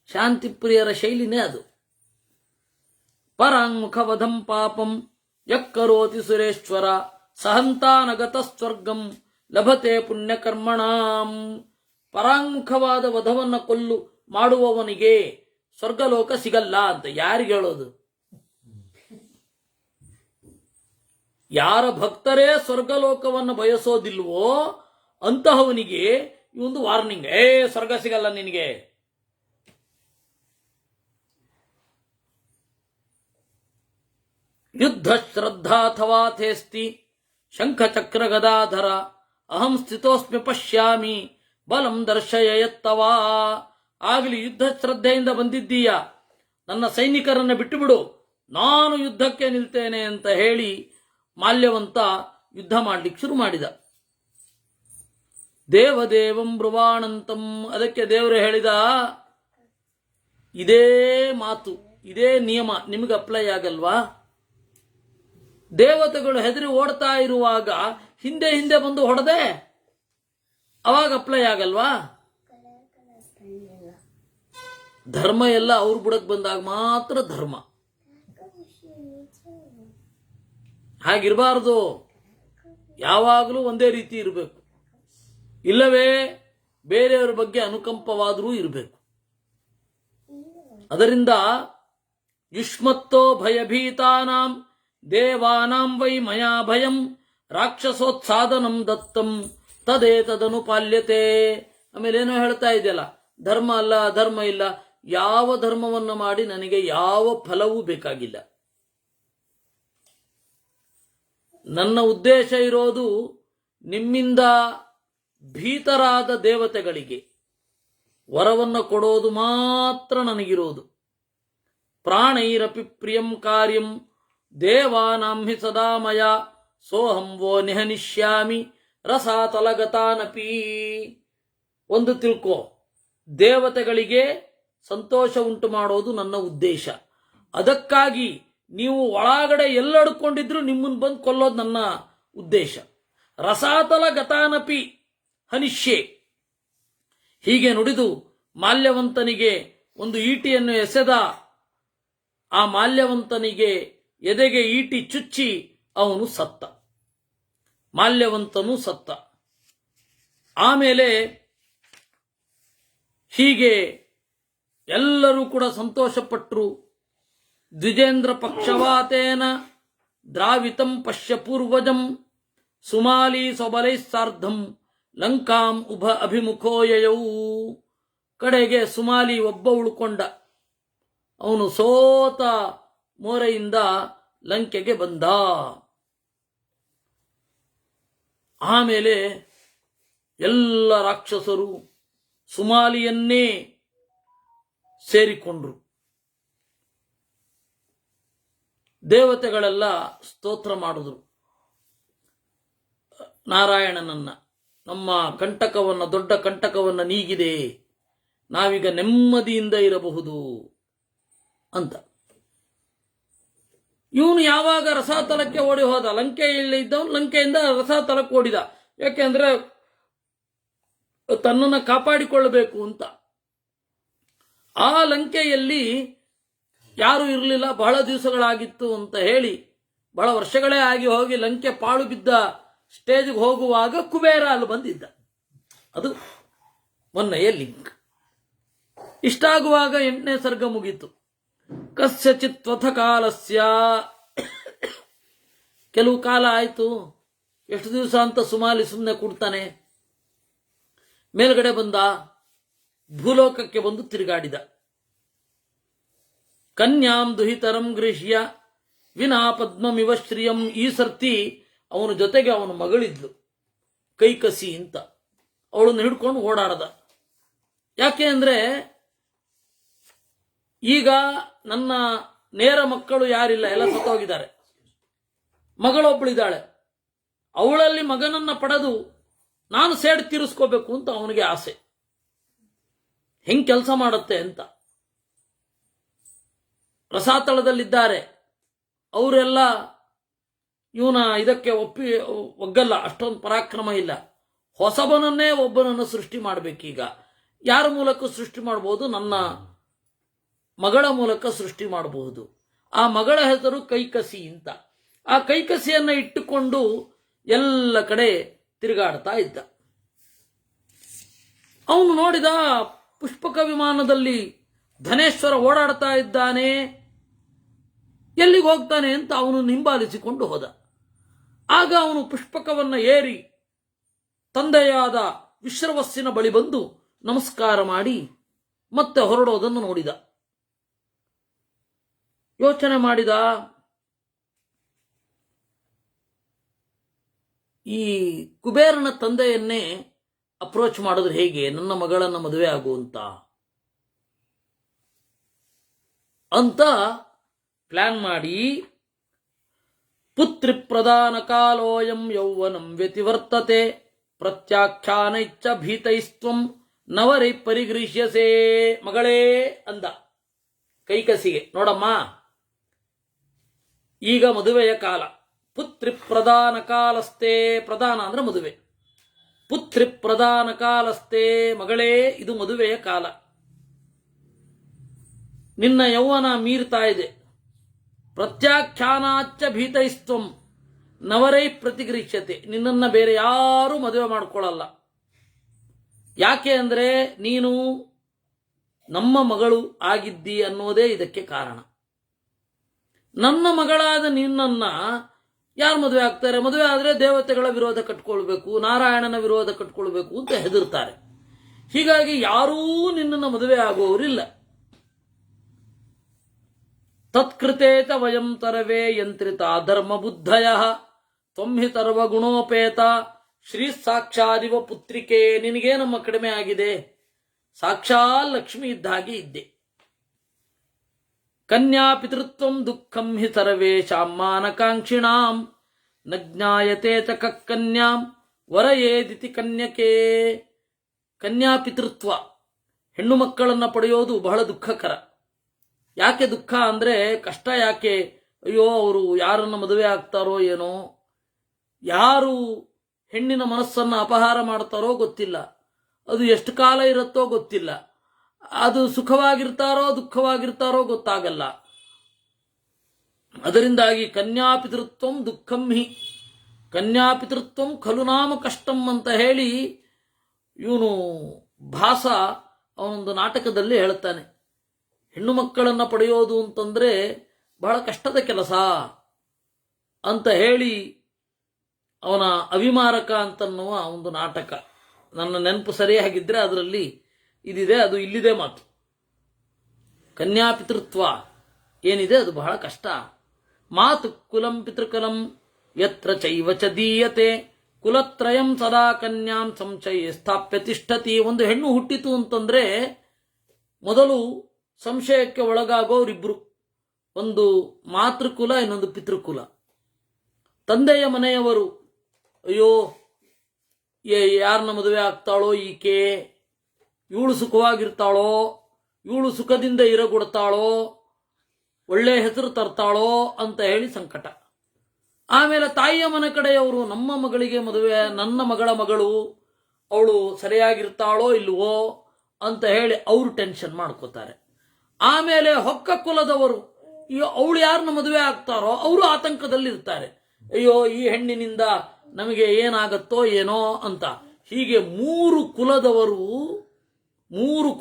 ಶಾಂತಿ ಪ್ರಿಯರ ಶೈಲಿನೇ ಅದು. ಪರಾಂಗುಖವಧಂ ಪಾಪಂ ಯಕ್ಕರೋತಿ ಸುರೇಶ್ವರ ಸಹಂತಾನಗತ ಸ್ವರ್ಗಂ ಲಭತೆ ಪುಣ್ಯಕರ್ಮಣಾಂ. ಪರಾಂಗುಖವಾದ ವಧವನ್ನ ಮಾಡುವವನಿಗೆ ಸ್ವರ್ಗಲೋಕ ಸಿಗಲ್ಲ ಅಂತ ಯಾರಿಗೆ ಹೇಳೋದು? ಯಾರ ಭಕ್ತರೇ ಸ್ವರ್ಗಲೋಕವನ್ನು ಬಯಸೋದಿಲ್ವೋ ಅಂತಹವನಿಗೆ ಈ ಒಂದು ವಾರ್ನಿಂಗ್, ಸ್ವರ್ಗ ಸಿಗಲ್ಲ ನಿನಗೆ. ಯುದ್ಧ ಶ್ರದ್ಧಾಥವಾ ಥೇಸ್ತಿ ಶಂಖಚಕ್ರ ಗದಾಧರ ಅಹಂ ಸ್ಥಿತೋಸ್ಮಿ ಪಶ್ಯಾಮಿ ಬಲಂ ದರ್ಶಯತ್ತವಾ. ಆಗಲಿ ಯುದ್ಧ ಶ್ರದ್ಧೆಯಿಂದ ಬಂದಿದ್ದೀಯ, ನನ್ನ ಸೈನಿಕರನ್ನು ಬಿಟ್ಟುಬಿಡು, ನಾನು ಯುದ್ಧಕ್ಕೆ ನಿಲ್ತೇನೆ ಅಂತ ಹೇಳಿ ಮಾಲ್ಯವಂತ ಯುದ್ಧ ಮಾಡ್ಲಿಕ್ಕೆ ಶುರು ಮಾಡಿದ. ದೇವದೇವಂ ಬ್ರುವಾಣಂತಂ. ಅದಕ್ಕೆ ದೇವರು ಹೇಳಿದ, ಇದೇ ಮಾತು, ಇದೇ ನಿಯಮ ನಿಮಗೆ ಅಪ್ಲೈ ಆಗಲ್ವಾ? ದೇವತೆಗಳು ಹೆದರಿ ಓಡ್ತಾ ಇರುವಾಗ ಹಿಂದೆ ಹಿಂದೆ ಬಂದು ಹೊಡೆದೆ. ಅವಾಗ ಅಪ್ಲೈ ಆಗಲ್ವಾ? ಧರ್ಮ ಎಲ್ಲ ಅವ್ರ ಬುಡಕ್ ಬಂದಾಗ ಮಾತ್ರ ಧರ್ಮ. ಹಾಗಿರಬಾರ್ದು. ಯಾವಾಗಲೂ ಒಂದೇ ರೀತಿ ಇರಬೇಕು. ಇಲ್ಲವೇ ಬೇರೆಯವರ ಬಗ್ಗೆ ಅನುಕಂಪವಾದರೂ ಇರಬೇಕು. ಅದರಿಂದ ಯುಷ್ಮತ್ತೋ ಭಯಭೀತಾನಾಂ ದೇವಾನಾಂ ವೈ ಮಯಾ ಭಯಂ ರಾಕ್ಷಸೋತ್ಸಾದನಂ ದತ್ತಂ ತದೇತದನು ಪಾಲ್ಯತೆ. ಆಮೇಲೆ ಏನೋ ಹೇಳ್ತಾ ಇದೆಯಲ್ಲ, ಧರ್ಮ ಅಲ್ಲ, ಧರ್ಮ ಇಲ್ಲ. ಯಾವ ಧರ್ಮವನ್ನು ಮಾಡಿ ನನಗೆ ಯಾವ ಫಲವೂ ಬೇಕಾಗಿಲ್ಲ. ನನ್ನ ಉದ್ದೇಶ ಇರೋದು ನಿಮ್ಮಿಂದ ಭೀತರಾದ ದೇವತೆಗಳಿಗೆ ವರವನ್ನು ಕೊಡೋದು ಮಾತ್ರ ನನಗಿರೋದು. ಪ್ರಾಣೈರಪಿ ಪ್ರಿಯಂ ಕಾರ್ಯಂ ದೇವಾನಾಂ ಹಿ ಸದಾ ಮಯ ಸೋಹಂ ವೋ ನಿಹನಿಷ್ಯಾಮಿ ರಸಾತಲಗತಾನಪಿ. ಒಂದು ತಿಳ್ಕೋ, ದೇವತೆಗಳಿಗೆ ಸಂತೋಷ ಉಂಟು ಮಾಡೋದು ನನ್ನ ಉದ್ದೇಶ. ಅದಕ್ಕಾಗಿ ನೀವು ಒಳಗಡೆ ಎಲ್ಲಡ್ಕೊಂಡಿದ್ರು ನಿಮ್ಮನ್ನು ಬಂದು ಕೊಲ್ಲೋದು ನನ್ನ ಉದ್ದೇಶ. ರಸಾತಲ ಗತಾನಪಿ ಹನಿಷ್ಯೆ. ಹೀಗೆ ನುಡಿದು ಮಾಲ್ಯವಂತನಿಗೆ ಒಂದು ಈಟಿಯನ್ನು ಎಸೆದ. ಆ ಮಾಲ್ಯವಂತನಿಗೆ ಎದೆಗೆ ಈಟಿ ಚುಚ್ಚಿ ಅವನು ಸತ್ತ. ಮಾಲ್ಯವಂತನು ಸತ್ತ. ಆಮೇಲೆ ಹೀಗೆ ಎಲ್ಲರೂ ಕೂಡ ಸಂತೋಷಪಟ್ಟರು. ದ್ವಿಜೇಂದ್ರ ಪಕ್ಷವಾತೇನ ದ್ರಾವಿತಂ ಪಶ್ಯ ಪೂರ್ವಜಂ ಸುಮಾಲಿ ಸ್ವಬಲೈ ಸಾರ್ಧಂ ಲಂಕಾಂ ಉಭ ಅಭಿಮುಖೋಯಯೌ. ಕಡೆಗೆ ಸುಮಾಲಿ ಒಬ್ಬ ಉಳ್ಕೊಂಡ. ಅವನು ಸೋತ ಮೋರೆಯಿಂದ ಲಂಕೆಗೆ ಬಂದ. ಆಮೇಲೆ ಎಲ್ಲ ರಾಕ್ಷಸರು ಸುಮಾಲಿಯನ್ನೇ ಸೇರಿಕೊಂಡ್ರು. ದೇವತೆಗಳೆಲ್ಲ ಸ್ತೋತ್ರ ಮಾಡಿದ್ರು ನಾರಾಯಣನನ್ನ. ನಮ್ಮ ಕಂಟಕವನ್ನ, ದೊಡ್ಡ ಕಂಟಕವನ್ನ ನೀಗಿದೆ, ನಾವೀಗ ನೆಮ್ಮದಿಯಿಂದ ಇರಬಹುದು ಅಂತ. ಇವನು ಯಾವಾಗ ರಸಾತಲಕ್ಕೆ ಓಡಿ ಹೋದ, ಲಂಕೆಯಲ್ಲಿ ಇದ್ದವನು ಲಂಕೆಯಿಂದ ರಸಾತಲಕ್ಕೆ ಓಡಿದ. ಯಾಕೆಂದ್ರೆ ತನ್ನನ್ನು ಕಾಪಾಡಿಕೊಳ್ಳಬೇಕು ಅಂತ. ಆ ಲಂಕೆಯಲ್ಲಿ ಯಾರು ಇರಲಿಲ್ಲ, ಬಹಳ ದಿವಸಗಳಾಗಿತ್ತು ಅಂತ ಹೇಳಿ, ಬಹಳ ವರ್ಷಗಳೇ ಆಗಿ ಹೋಗಿ ಲಂಕೆ ಪಾಳು ಬಿದ್ದ ಸ್ಟೇಜ್ಗೆ ಹೋಗುವಾಗ ಕುಬೇರ ಅಲ್ಲಿ ಬಂದಿದ್ದ. ಅದು ಮೊನ್ನೆಯ ಲಿಂಕ್. ಇಷ್ಟಾಗುವಾಗ 8ನೇ ಸರ್ಗ ಮುಗೀತು. ಕಸ್ಯಚಿತ್ವಥ ಕಾಲಸ್ಯ. ಕೆಲವು ಕಾಲ ಆಯ್ತು. ಎಷ್ಟು ದಿವಸ ಅಂತ ಸುಮಾಲಿ ಸುಮ್ಮನೆ ಕೂಡ್ತಾನೆ. ಮೇಲ್ಗಡೆ ಬಂದ, ಭೂಲೋಕಕ್ಕೆ ಬಂದು ತಿರುಗಾಡಿದ. ಕನ್ಯಾಂ ದುಹಿತರಂ ಗೃಹ್ಯ ವಿನಾ ಪದ್ಮಮಿವ ಶ್ರಿಯಂ. ಈ ಸರ್ತಿ ಅವನ ಜೊತೆಗೆ ಅವನ ಮಗಳಿದ್ಲು, ಕೈಕಸಿ ಅಂತ. ಅವಳನ್ನು ಹಿಡ್ಕೊಂಡು ಓಡಾಡದ. ಯಾಕೆ ಅಂದ್ರೆ ಈಗ ನನ್ನ ನೇರ ಮಕ್ಕಳು ಯಾರಿಲ್ಲ, ಎಲ್ಲ ಸತ್ತೋಗಿದ್ದಾರೆ. ಮಗಳೊಬ್ಬಳಿದ್ದಾಳೆ. ಅವಳಲ್ಲಿ ಮಗನನ್ನ ಪಡೆದು ನಾನು ಸೇಡ್ ತೀರಿಸ್ಕೋಬೇಕು ಅಂತ ಅವನಿಗೆ ಆಸೆ. ಹೆಂಗ್ ಕೆಲಸ ಮಾಡುತ್ತೆ ಅಂತ. ರಸಾತಳದಲ್ಲಿದ್ದಾರೆ ಅವರೆಲ್ಲ. ಇವನ ಇದಕ್ಕೆ ಒಗ್ಗಲ್ಲ, ಅಷ್ಟೊಂದು ಪರಾಕ್ರಮ ಇಲ್ಲ. ಹೊಸಬನನ್ನೇ ಒಬ್ಬನನ್ನು ಸೃಷ್ಟಿ ಮಾಡಬೇಕೀಗ. ಯಾರ ಮೂಲಕ ಸೃಷ್ಟಿ ಮಾಡಬಹುದು? ನನ್ನ ಮಗಳ ಮೂಲಕ ಸೃಷ್ಟಿ ಮಾಡಬಹುದು. ಆ ಮಗಳ ಹೆಸರು ಕೈಕಸಿ ಅಂತ. ಆ ಕೈಕಸಿಯನ್ನ ಇಟ್ಟುಕೊಂಡು ಎಲ್ಲ ಕಡೆ ತಿರುಗಾಡ್ತಾ ಇದ್ದ. ಅವನು ನೋಡಿದ, ಪುಷ್ಪಕ ವಿಮಾನದಲ್ಲಿ ಧನೇಶ್ವರ ಓಡಾಡ್ತಾ ಇದ್ದಾನೆ, ಎಲ್ಲಿಗೆ ಹೋಗ್ತಾನೆ ಅಂತ ಅವನು ಹಿಂಬಾಲಿಸಿಕೊಂಡು ಹೋದ. ಆಗ ಅವನು ಪುಷ್ಪಕವನ್ನ ಏರಿ ತಂದೆಯಾದ ವಿಶ್ರವಸ್ಸಿನ ಬಳಿ ಬಂದು ನಮಸ್ಕಾರ ಮಾಡಿ ಮತ್ತೆ ಹೊರಡೋದನ್ನು ನೋಡಿದ. ಯೋಚನೆ ಮಾಡಿದ, ಈ ಕುಬೇರನ ತಂದೆಯನ್ನೇ ಅಪ್ರೋಚ್ ಮಾಡಿದ್ರೆ ಹೇಗೆ, ನನ್ನ ಮಗಳನ್ನ ಮದುವೆ ಆಗುವಂತ ಅಂತ ಪ್ಲಾನ್ ಮಾಡಿ, ಪುತ್ರಿ ಪ್ರದಾನ ಕಾಲೋಯಂ ಯೌವನಂ ವ್ಯತಿವರ್ತತೆ ಪ್ರತ್ಯಾಖ್ಯಾನೈಚ್ಚ ಭೀತೈಸ್ತ್ವಂ ನವರೈ ಪರಿಗೃಹ್ಯಸೇ. ಮಗಳೇ ಅಂದ ಕೈಕಸಿಗೆ, ನೋಡಮ್ಮ, ಈಗ ಮದುವೆಯ ಕಾಲ. ಪುತ್ರಿ ಪ್ರದಾನ ಕಾಲಸ್ಥೆ. ಪ್ರದಾನ ಅಂದ್ರೆ ಮದುವೆ. ಪುತ್ರಿ ಪ್ರಧಾನ ಕಾಲಸ್ಥೆ, ಮಗಳೇ ಇದು ಮದುವೆಯ ಕಾಲ. ನಿನ್ನ ಯೌವನ ಮೀರ್ತಾ ಇದೆ. ಪ್ರತ್ಯಾಖ್ಯಾನಾಚ್ಚ ಭೀತೈಸ್ತ್ವಂ ನವರೈ ಪ್ರತಿಗೃಹ್ಯತೆ, ನಿನ್ನನ್ನ ಬೇರೆ ಯಾರೂ ಮದುವೆ ಮಾಡಿಕೊಳ್ಳಲ್ಲ. ಯಾಕೆ ಅಂದರೆ ನೀನು ನಮ್ಮ ಮಗಳು ಆಗಿದ್ದಿ ಅನ್ನೋದೇ ಇದಕ್ಕೆ ಕಾರಣ. ನನ್ನ ಮಗಳಾದ ನಿನ್ನನ್ನ ಯಾರು ಮದುವೆ ಆಗ್ತಾರೆ? ಮದುವೆ ಆದರೆ ದೇವತೆಗಳ ವಿರೋಧ ಕಟ್ಕೊಳ್ಬೇಕು, ನಾರಾಯಣನ ವಿರೋಧ ಕಟ್ಕೊಳ್ಬೇಕು ಅಂತ ಹೆದರ್ತಾರೆ. ಹೀಗಾಗಿ ಯಾರೂ ನಿನ್ನನ್ನು ಮದುವೆ ಆಗುವವರಿಲ್ಲ. ತತ್ಕೃತೇತ ವಯಂ ತರವೇ ಯಂತ್ರಿತ ಧರ್ಮ ಬುದ್ಧಯ ತ್ವಂಹಿ ತರ್ವ ಗುಣೋಪೇತ ಶ್ರೀ ಸಾಕ್ಷಾದಿವ ಪುತ್ರಿಕೆ. ನಿನಗೇ ನಮ್ಮ ಕಡಿಮೆ ಆಗಿದೆ, ಸಾಕ್ಷಾತ್ ಲಕ್ಷ್ಮಿ ಇದ್ದ ಹಾಗೆ ಇದ್ದೆ. ಕನ್ಯಾ ಪಿತೃತ್ವಂ ದುಃಖಂ ಹಿ ಸರ್ವೇಷಾಂ ಮಾನಕಾಂಕ್ಷಿಣಾಂ ನ ಜ್ಞಾಯತೆ ಚ ಕನ್ಯಾಂ ವರಯೇದಿತಿ ಕನ್ಯಕೆ. ಕನ್ಯಾ ಪಿತೃತ್ವ, ಹೆಣ್ಣು ಮಕ್ಕಳನ್ನ ಪಡೆಯೋದು ಬಹಳ ದುಃಖಕರ. ಯಾಕೆ ದುಃಖ ಅಂದ್ರೆ ಕಷ್ಟ ಯಾಕೆ? ಅಯ್ಯೋ ಅವರು ಯಾರನ್ನ ಮದುವೆ ಆಗ್ತಾರೋ ಏನೋ, ಯಾರು ಹೆಣ್ಣಿನ ಮನಸ್ಸನ್ನು ಅಪಹಾರ ಮಾಡ್ತಾರೋ ಗೊತ್ತಿಲ್ಲ, ಅದು ಎಷ್ಟು ಕಾಲ ಇರುತ್ತೋ ಗೊತ್ತಿಲ್ಲ, ಅದು ಸುಖವಾಗಿರ್ತಾರೋ ದುಃಖವಾಗಿರ್ತಾರೋ ಗೊತ್ತಾಗಲ್ಲ. ಅದರಿಂದಾಗಿ ಕನ್ಯಾಪಿತೃತ್ವಂ ದುಃಖಂ ಹಿ ಕನ್ಯಾಪಿತೃತ್ವಂ ಖಲು ನಾಮ ಕಷ್ಟಂ ಅಂತ ಹೇಳಿ ಇವನು ಭಾಸ ಅವನೊಂದು ನಾಟಕದಲ್ಲಿ ಹೇಳ್ತಾನೆ. ಹೆಣ್ಣು ಮಕ್ಕಳನ್ನು ಪಡೆಯೋದು ಅಂತಂದ್ರೆ ಬಹಳ ಕಷ್ಟದ ಕೆಲಸ ಅಂತ ಹೇಳಿ ಅವನ ಅವಿಮಾರಕ ಅಂತನ್ನುವ ಒಂದು ನಾಟಕ, ನನ್ನ ನೆನಪು ಸರಿಯಾಗಿದ್ದರೆ ಅದರಲ್ಲಿ ಇದಿದೆ, ಅದು ಇಲ್ಲಿದೆ ಮಾತು. ಕನ್ಯಾಪಿತೃತ್ವ ಏನಿದೆ ಅದು ಬಹಳ ಕಷ್ಟ. ಮಾತು ಕುಲಂ ಪಿತೃಕಲಂ ಯತ್ರ ಚೈವ ಚ ದೀಯತೆ ಕುಲತ್ರಯಂ ಸದಾ ಕನ್ಯಾಂ ಸಂಶಯ ಸ್ಥಾಪ್ಯ ತಿಷ್ಠತಿ. ಒಂದು ಹೆಣ್ಣು ಹುಟ್ಟಿತು ಅಂತಂದ್ರೆ ಮೊದಲು ಸಂಶಯಕ್ಕೆ ಒಳಗಾಗೋರಿಬ್ರು, ಒಂದು ಮಾತೃಕುಲ, ಇನ್ನೊಂದು ಪಿತೃಕುಲ. ತಂದೆಯ ಮನೆಯವರು ಅಯ್ಯೋ ಯಾರನ್ನ ಮದುವೆ ಆಗ್ತಾಳೋ ಈಕೆ, ಇವಳು ಸುಖವಾಗಿರ್ತಾಳೋ, ಇವಳು ಸುಖದಿಂದ ಇರಗೊಡ್ತಾಳೋ, ಒಳ್ಳೆ ಹೆಸರು ತರ್ತಾಳೋ ಅಂತ ಹೇಳಿ ಸಂಕಟ. ಆಮೇಲೆ ತಾಯಿಯ ಮನೆ ಕಡೆಯವರು ನಮ್ಮ ಮಗಳಿಗೆ ಮದುವೆ, ನನ್ನ ಮಗಳ ಮಗಳು, ಅವಳು ಸರಿಯಾಗಿರ್ತಾಳೋ ಇಲ್ವೋ ಅಂತ ಹೇಳಿ ಅವರು ಟೆನ್ಷನ್ ಮಾಡ್ಕೋತಾರೆ. ಆಮೇಲೆ ಹೊಕ್ಕ ಕುಲದವರು ಅವಳು ಯಾರನ್ನ ಮದುವೆ ಆಗ್ತಾರೋ ಅವರು ಆತಂಕದಲ್ಲಿ ಇರ್ತಾರೆ. ಅಯ್ಯೋ ಈ ಹೆಣ್ಣಿನಿಂದ ನಮಗೆ ಏನಾಗತ್ತೋ ಏನೋ ಅಂತ. ಹೀಗೆ ಮೂರು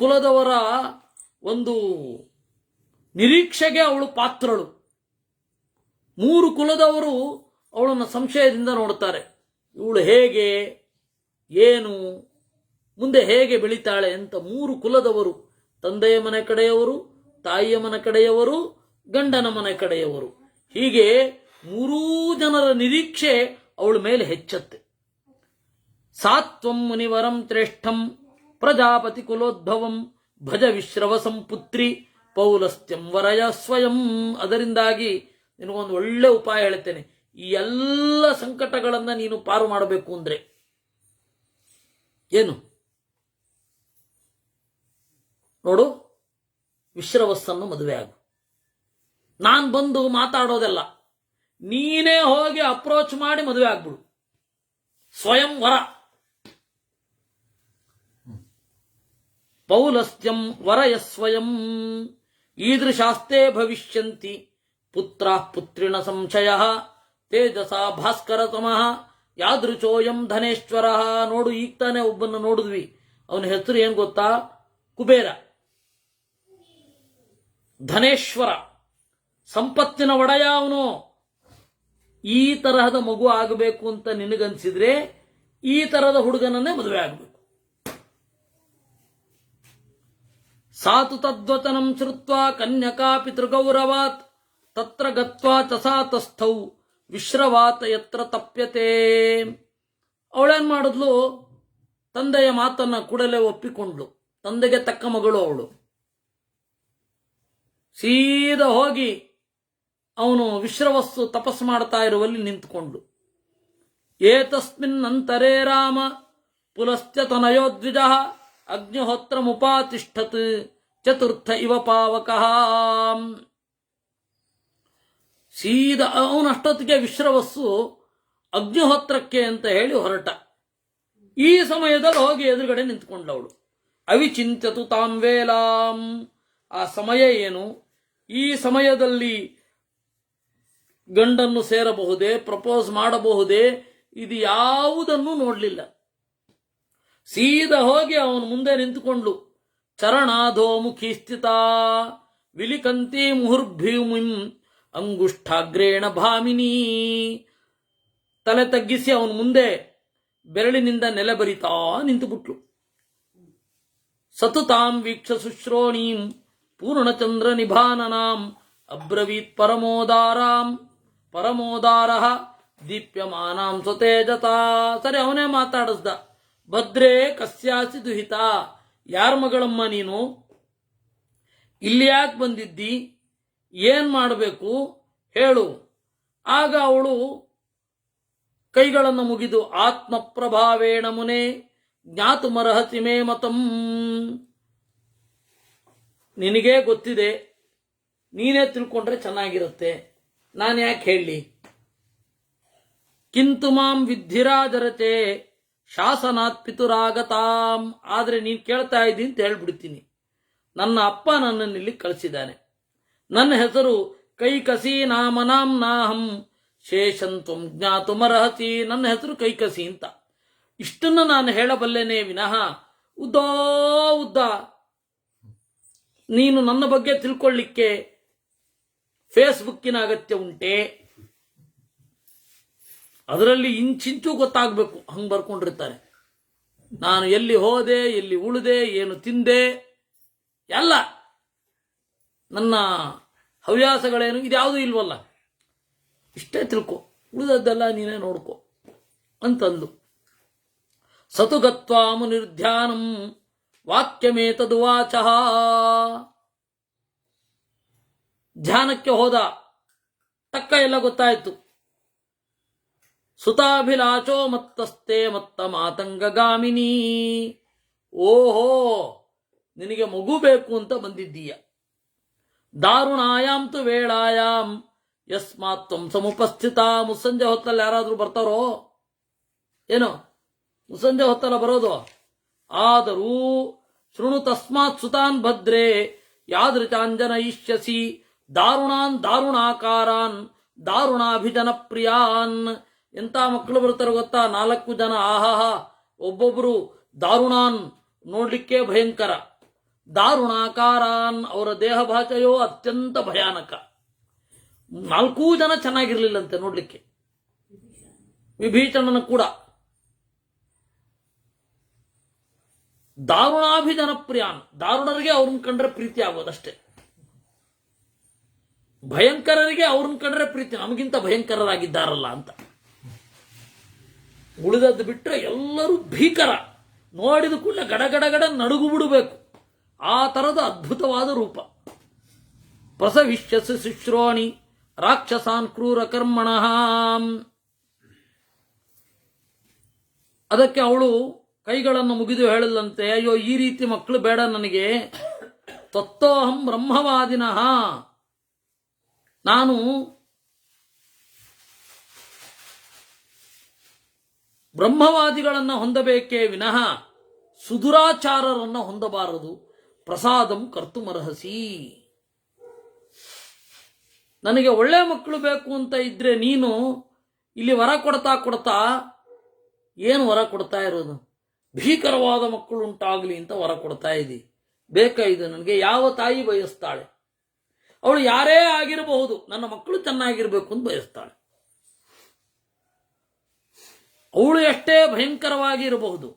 ಕುಲದವರ ಒಂದು ನಿರೀಕ್ಷೆಗೆ ಅವಳು ಪಾತ್ರಳು. ಮೂರು ಕುಲದವರು ಅವಳನ್ನು ಸಂಶಯದಿಂದ ನೋಡ್ತಾರೆ. ಇವಳು ಹೇಗೆ, ಏನು, ಮುಂದೆ ಹೇಗೆ ಬೆಳಿತಾಳೆ ಅಂತ ಮೂರು ಕುಲದವರು, ತಂದೆಯ ಮನೆ ಕಡೆಯವರು, ತಾಯಿಯ ಮನೆ ಕಡೆಯವರು, ಗಂಡನ ಮನೆ ಕಡೆಯವರು, ಹೀಗೆ ಮೂರೂ ಜನರ ನಿರೀಕ್ಷೆ ಅವಳ ಮೇಲೆ ಹೆಚ್ಚತ್ತೆ. ಸಾತ್ವಂ ಮುನಿವರಂ ಶ್ರೇಷ್ಠಂ ಪ್ರಜಾಪತಿ ಕುಲೋದ್ಭವಂ ಭಜ ವಿಶ್ರವಸಂ ಪುತ್ರಿ ಪೌಲಸ್ತ್ಯಂ ವರಯ ಸ್ವಯಂ. ಅದರಿಂದಾಗಿ ನಿನಗೊಂದು ಒಳ್ಳೆ ಉಪಾಯ ಹೇಳ್ತೇನೆ. ಈ ಎಲ್ಲ ಸಂಕಟಗಳನ್ನು ನೀನು ಪಾರು ಮಾಡಬೇಕು ಅಂದ್ರೆ ಏನು ನೋಡು, ವಿಶ್ರವಸ್ಸನ್ನು ಮದುವೆ ಆಗು. ನಾನು ಬಂದು ಮಾತಾಡೋದಲ್ಲ, ನೀನೇ ಹೋಗಿ ಅಪ್ರೋಚ್ ಮಾಡಿ ಮದುವೆ ಆಗ್ಬಿಡು. ಸ್ವಯಂ ವರ. ಪೌಲಸ್ತ್ಯಂ ವರಯ ಸ್ವಯಂ ಈದೃಶಾಸ್ತೆ ಭವಿಷ್ಯಂತಿ ಪುತ್ರ ಪುತ್ರಿಣ ಸಂಶಯ ತೇಜಸ ಭಾಸ್ಕರ ತಮಃ ಯಾದೃಚೋಯಂ ಧನೇಶ್ವರ. ನೋಡು, ಈಗ ತಾನೇ ಒಬ್ಬನ್ನು ನೋಡಿದ್ವಿ, ಅವನ ಹೆಸರು ಏನ್ ಗೊತ್ತಾ? ಕುಬೇರ, ಧನೇಶ್ವರ, ಸಂಪತ್ತಿನ ಒಡೆಯ ಅವನು. ಈ ತರಹದ ಮಗು ಆಗಬೇಕು ಅಂತ ನಿನಗನ್ಸಿದ್ರೆ ಈ ತರಹದ ಹುಡುಗನನ್ನೇ ಮದುವೆ ಆಗಬೇಕು. ಸಾತು ತದ್ವಚನಂ ಶ್ರುತ್ವಾ ಕನ್ಯಕಾ ಪಿತೃಗೌರವಾತ್ ತತ್ರ ಗತ್ವಾ ಚಸಾತಸ್ಥೌ ವಿಶ್ರವಾತ ಯತ್ರ ತಪ್ಯತೆ. ಅವಳೇನ್ ಮಾಡಿದ್ಲು? ತಂದೆಯ ಮಾತನ್ನ ಕೂಡಲೇ ಒಪ್ಪಿಕೊಂಡ್ಲು. ತಂದೆಗೆ ತಕ್ಕ ಮಗಳು ಅವಳು. ಸೀದಾ ಹೋಗಿ ಅವನು ವಿಶ್ರವಸ್ಸು ತಪಸ್ಸು ಮಾಡ್ತಾ ಇರುವಲ್ಲಿ ನಿಂತುಕೊಂಡು, ಏತಸ್ಮಿನ್ ಅಂತರೇ ರಾಮ ಪುಲಸ್ತ್ಯ ತನಯೋದ್ವಿಜ ಅಗ್ನಿಹೋತ್ರ ಮುಪಾತಿಷ್ಠತ್ ಚತುರ್ಥ ಇವ ಪಾವಕಃ. ಸೀದಾ ಅವನಷ್ಟೊತ್ತಿಗೆ ವಿಶ್ರವಸ್ಸು ಅಗ್ನಿಹೋತ್ರಕ್ಕೆ ಅಂತ ಹೇಳಿ ಹೊರಟ. ಈ ಸಮಯದಲ್ಲಿ ಹೋಗಿ ಎದುರುಗಡೆ ನಿಂತ್ಕೊಂಡವಳು. ಅವಿಚಿಂತ್ಯತು ತಾಂ ವೇಲಾಂ, ಆ ಸಮಯ ಏನು, ಈ ಸಮಯದಲ್ಲಿ ಗಂಡನ್ನು ಸೇರಬಹುದೇ, ಪ್ರಪೋಸ್ ಮಾಡಬಹುದೇ, ಇದು ಯಾವುದನ್ನು ನೋಡಲಿಲ್ಲ. ಸೀದಾ ಹೋಗಿ ಅವನು ಮುಂದೆ ನಿಂತುಕೊಂಡು ಚರಣಾಧೋ ಮುಖಿ ಸ್ಥಿತ ವಿಲಿಕಂತಿ ಮುಹುರ್ಭೂಮಿಂ ಅಂಗುಷ್ಠಾಗ್ರೇಣ ಭಾಮಿನಿ, ತಲೆ ತಗ್ಗಿಸಿ ಅವನು ಮುಂದೆ ಬೆರಳಿನಿಂದ ನೆಲೆ ಬರಿತಾ ನಿಂತುಬಿಟ್ಲು. ಸತುತಾಂ ವೀಕ್ಷ ಶುಶ್ರೋಣೀಂ ಪೂರ್ಣಚಂದ್ರ ನಿಭಾನನಾಂ ಅಬ್ರವೀತ್ ಪರಮೋದಾರಃ ದೀಪ್ಯಮಾನಾಂ ಸ್ವತೇಜತಾ. ಸರಿ, ಅವನೇ ಮಾತಾಡಿಸ್ದ. ಭದ್ರೇ ಕಸ್ಯಾಸಿ ದುಹಿತ, ಯಾರ ಮಗಳಮ್ಮ ನೀನು, ಇಲ್ಲಿ ಯಾಕೆ ಬಂದಿದ್ದಿ, ಏನ್ ಮಾಡಬೇಕು ಹೇಳು. ಆಗ ಅವಳು ಕೈಗಳನ್ನು ಮುಗಿದು ಆತ್ಮಪ್ರಭಾವೇಣ ಮುನೆ ಜ್ಞಾತುಮರ್ಹಸಿ ಮೇ ಮತಂ, ನಿನಗೇ ಗೊತ್ತಿದೆ, ನೀನೇ ತಿಳ್ಕೊಂಡ್ರೆ ಚೆನ್ನಾಗಿರುತ್ತೆ, ನಾನು ಯಾಕೆ ಹೇಳಿ. ಕಿಂತು ಮಾಂ ವಿದ್ಧಿರಾಜರತೆ ಶಾಸನಾತ್ ಪಿತುರಾಗತಾಂ, ಆದರೆ ನೀನು ಕೇಳ್ತಾ ಇದ್ದೀನಿ ಅಂತ ಹೇಳ್ಬಿಡ್ತೀನಿ. ನನ್ನ ಅಪ್ಪ ನನ್ನನ್ನು ಇಲ್ಲಿ ಕಳಿಸಿದ್ದಾನೆ. ನನ್ನ ಹೆಸರು ಕೈಕಸಿ ನಾಮನಾಂ ನಾಹಂ ಶೇಷಂತ್ವಂ ಜ್ಞಾತುಮರ್ಹಸಿ, ನನ್ನ ಹೆಸರು ಕೈಕಸಿ ಅಂತ. ಇಷ್ಟನ್ನು ನಾನು ಹೇಳಬಲ್ಲೆನೇ ವಿನಃ ಉದ್ದ ನೀನು ನನ್ನ ಬಗ್ಗೆ ತಿಳ್ಕೊಳ್ಳಿಕ್ಕೆ ಫೇಸ್ಬುಕ್ಕಿನ ಅಗತ್ಯ ಉಂಟೆ, ಅದರಲ್ಲಿ ಇಂಚಿಂಚು ಗೊತ್ತಾಗಬೇಕು, ಹಂಗೆ ಬರ್ಕೊಂಡಿರ್ತಾರೆ. ನಾನು ಎಲ್ಲಿ ಹೋದೆ, ಎಲ್ಲಿ ಉಳಿದೆ, ಏನು ತಿಂದೆ, ಎಲ್ಲ ನನ್ನ ಹವ್ಯಾಸಗಳೇನು, ಇದ್ಯಾವುದೂ ಇಲ್ವಲ್ಲ, ಇಷ್ಟೇ ತಿಳ್ಕೊ, ಉಳಿದದ್ದೆಲ್ಲ ನೀನೇ ನೋಡ್ಕೊ ಅಂತಂದು. ಸತುಗತ್ವಾ ಮುನಿರ್ಧ್ಯಾನಂ ವಾಕ್ಯಮೇತದುವಾಚ, ಧ್ಯಾನಕ್ಕೆ ಹೋದ, ತಕ್ಕ ಎಲ್ಲ ಗೊತ್ತಾಯ್ತು. ಸುತಾಭಿಲಾಚೋ ಮತ್ತಸ್ತೆ ಮತ್ತ ಮಾತಂಗಗಾಮಿನಿ, ಓಹೋ ನಿನಗೆ ಮಗು ಬೇಕು ಅಂತ ಬಂದಿದ್ದೀಯ. ದಾರುಣಾಯಾಮ್ ತು ವೇಳಾಯಾಮ್ ಯಸ್ಮಾತ್ ತ್ವಂ ಸಮುಪಸ್ಥಿತ, ಮುಸ್ಸಂಜೆ ಹೊತ್ತಲ್ಲಿ ಯಾರಾದ್ರೂ ಬರ್ತಾರೋ ಏನೋ, ಮುಸ್ಸಂಜೆ ಹೊತ್ತಲ್ಲ ಬರೋದು. ಆದರೂ ಶೃಣು ತಸ್ಮಾತ್ ಸುತಾನ್ ಭದ್ರೇ ಯಾದೃಚಾಂಜನ ಇಷ್ಯಸಿ ದಾರುಣಾನ್ ದಾರುಣಾಕಾರಾನ್ ದಾರುಣಾಭಿಜನ ಪ್ರಿಯಾನ್. ಎಂತ ಮಕ್ಕಳು ಬರ್ತಾರೆ ಗೊತ್ತಾ, 4 ಜನ, ಆಹಾಹಾ, ಒಬ್ಬೊಬ್ರು ದಾರುಣಾನ್ ನೋಡ್ಲಿಕ್ಕೆ ಭಯಂಕರ, ದಾರುಣಾಕಾರಾನ್ ಅವರ ದೇಹ ಭಾಷೆಯೋ ಅತ್ಯಂತ ಭಯಾನಕ. 4 ಜನ ಚೆನ್ನಾಗಿರ್ಲಿಲ್ಲಂತೆ ನೋಡ್ಲಿಕ್ಕೆ, ವಿಭೀಷಣನ ಕೂಡ. ದಾರುಣಾಭಿಜನ ಪ್ರಿಯಾನ್, ದಾರುಣರಿಗೆ ಅವ್ರನ್ನ ಕಂಡ್ರೆ ಪ್ರೀತಿ ಆಗೋದಷ್ಟೇ, ಭಯಂಕರರಿಗೆ ಅವ್ರನ್ನ ಕಂಡ್ರೆ ಪ್ರೀತಿ, ನಮಗಿಂತ ಭಯಂಕರರಾಗಿದ್ದಾರಲ್ಲ ಅಂತ. ಉಳಿದದ್ದು ಬಿಟ್ಟರೆ ಎಲ್ಲರೂ ಭೀಕರ, ನೋಡಿದ ಕೂಡಲೇ ಗಡಗಡಗಡ ನಡುಗು ಬಿಡಬೇಕು, ಆ ತರದ ಅದ್ಭುತವಾದ ರೂಪ. ಪ್ರಸವಿಷ್ಯಸಿ ಶುಶ್ರೋಣಿ ರಾಕ್ಷಸಾನ್ ಕ್ರೂರ ಕರ್ಮಣಃ, ಅದಕ್ಕೆ ಅವಳು ಕೈಗಳನ್ನು ಮುಗಿದು ಹೇಳಲಂತೆ, ಅಯ್ಯೋ ಈ ರೀತಿ ಮಕ್ಕಳು ಬೇಡ ನನಗೆ. ತತ್ತೋಹಂ ಬ್ರಹ್ಮವಾದಿನಃ, ನಾನು ಬ್ರಹ್ಮವಾದಿಗಳನ್ನು ಹೊಂದಬೇಕೇ ವಿನಃ ಸುದುರಾಚಾರರನ್ನು ಹೊಂದಬಾರದು. ಪ್ರಸಾದಂ ಕರ್ತುಮರ್ಹಸಿ, ನನಗೆ ಒಳ್ಳೆ ಮಕ್ಕಳು ಬೇಕು ಅಂತ ಇದ್ರೆ ನೀನು ಇಲ್ಲಿ ವರ ಕೊಡ್ತಾ ಏನು ವರ ಕೊಡ್ತಾ ಇರೋದು, ಭೀಕರವಾದ ಮಕ್ಕಳು ಉಂಟಾಗಲಿ ಅಂತ ವರ ಕೊಡ್ತಾ ಇದ್ದಿ. ಬೇಕಾ ಇದು ನನಗೆ? ಯಾವ ತಾಯಿ ಬಯಸ್ತಾಳೆ? ಅವಳು ಯಾರೇ ಆಗಿರಬಹುದು, ನನ್ನ ಮಕ್ಕಳು ಚೆನ್ನಾಗಿರ್ಬೇಕು ಅಂತ ಬಯಸ್ತಾಳೆ. ಅವಳು ಎಷ್ಟೇ ಭಯಂಕರವಾಗಿ ಇರಬಹುದು,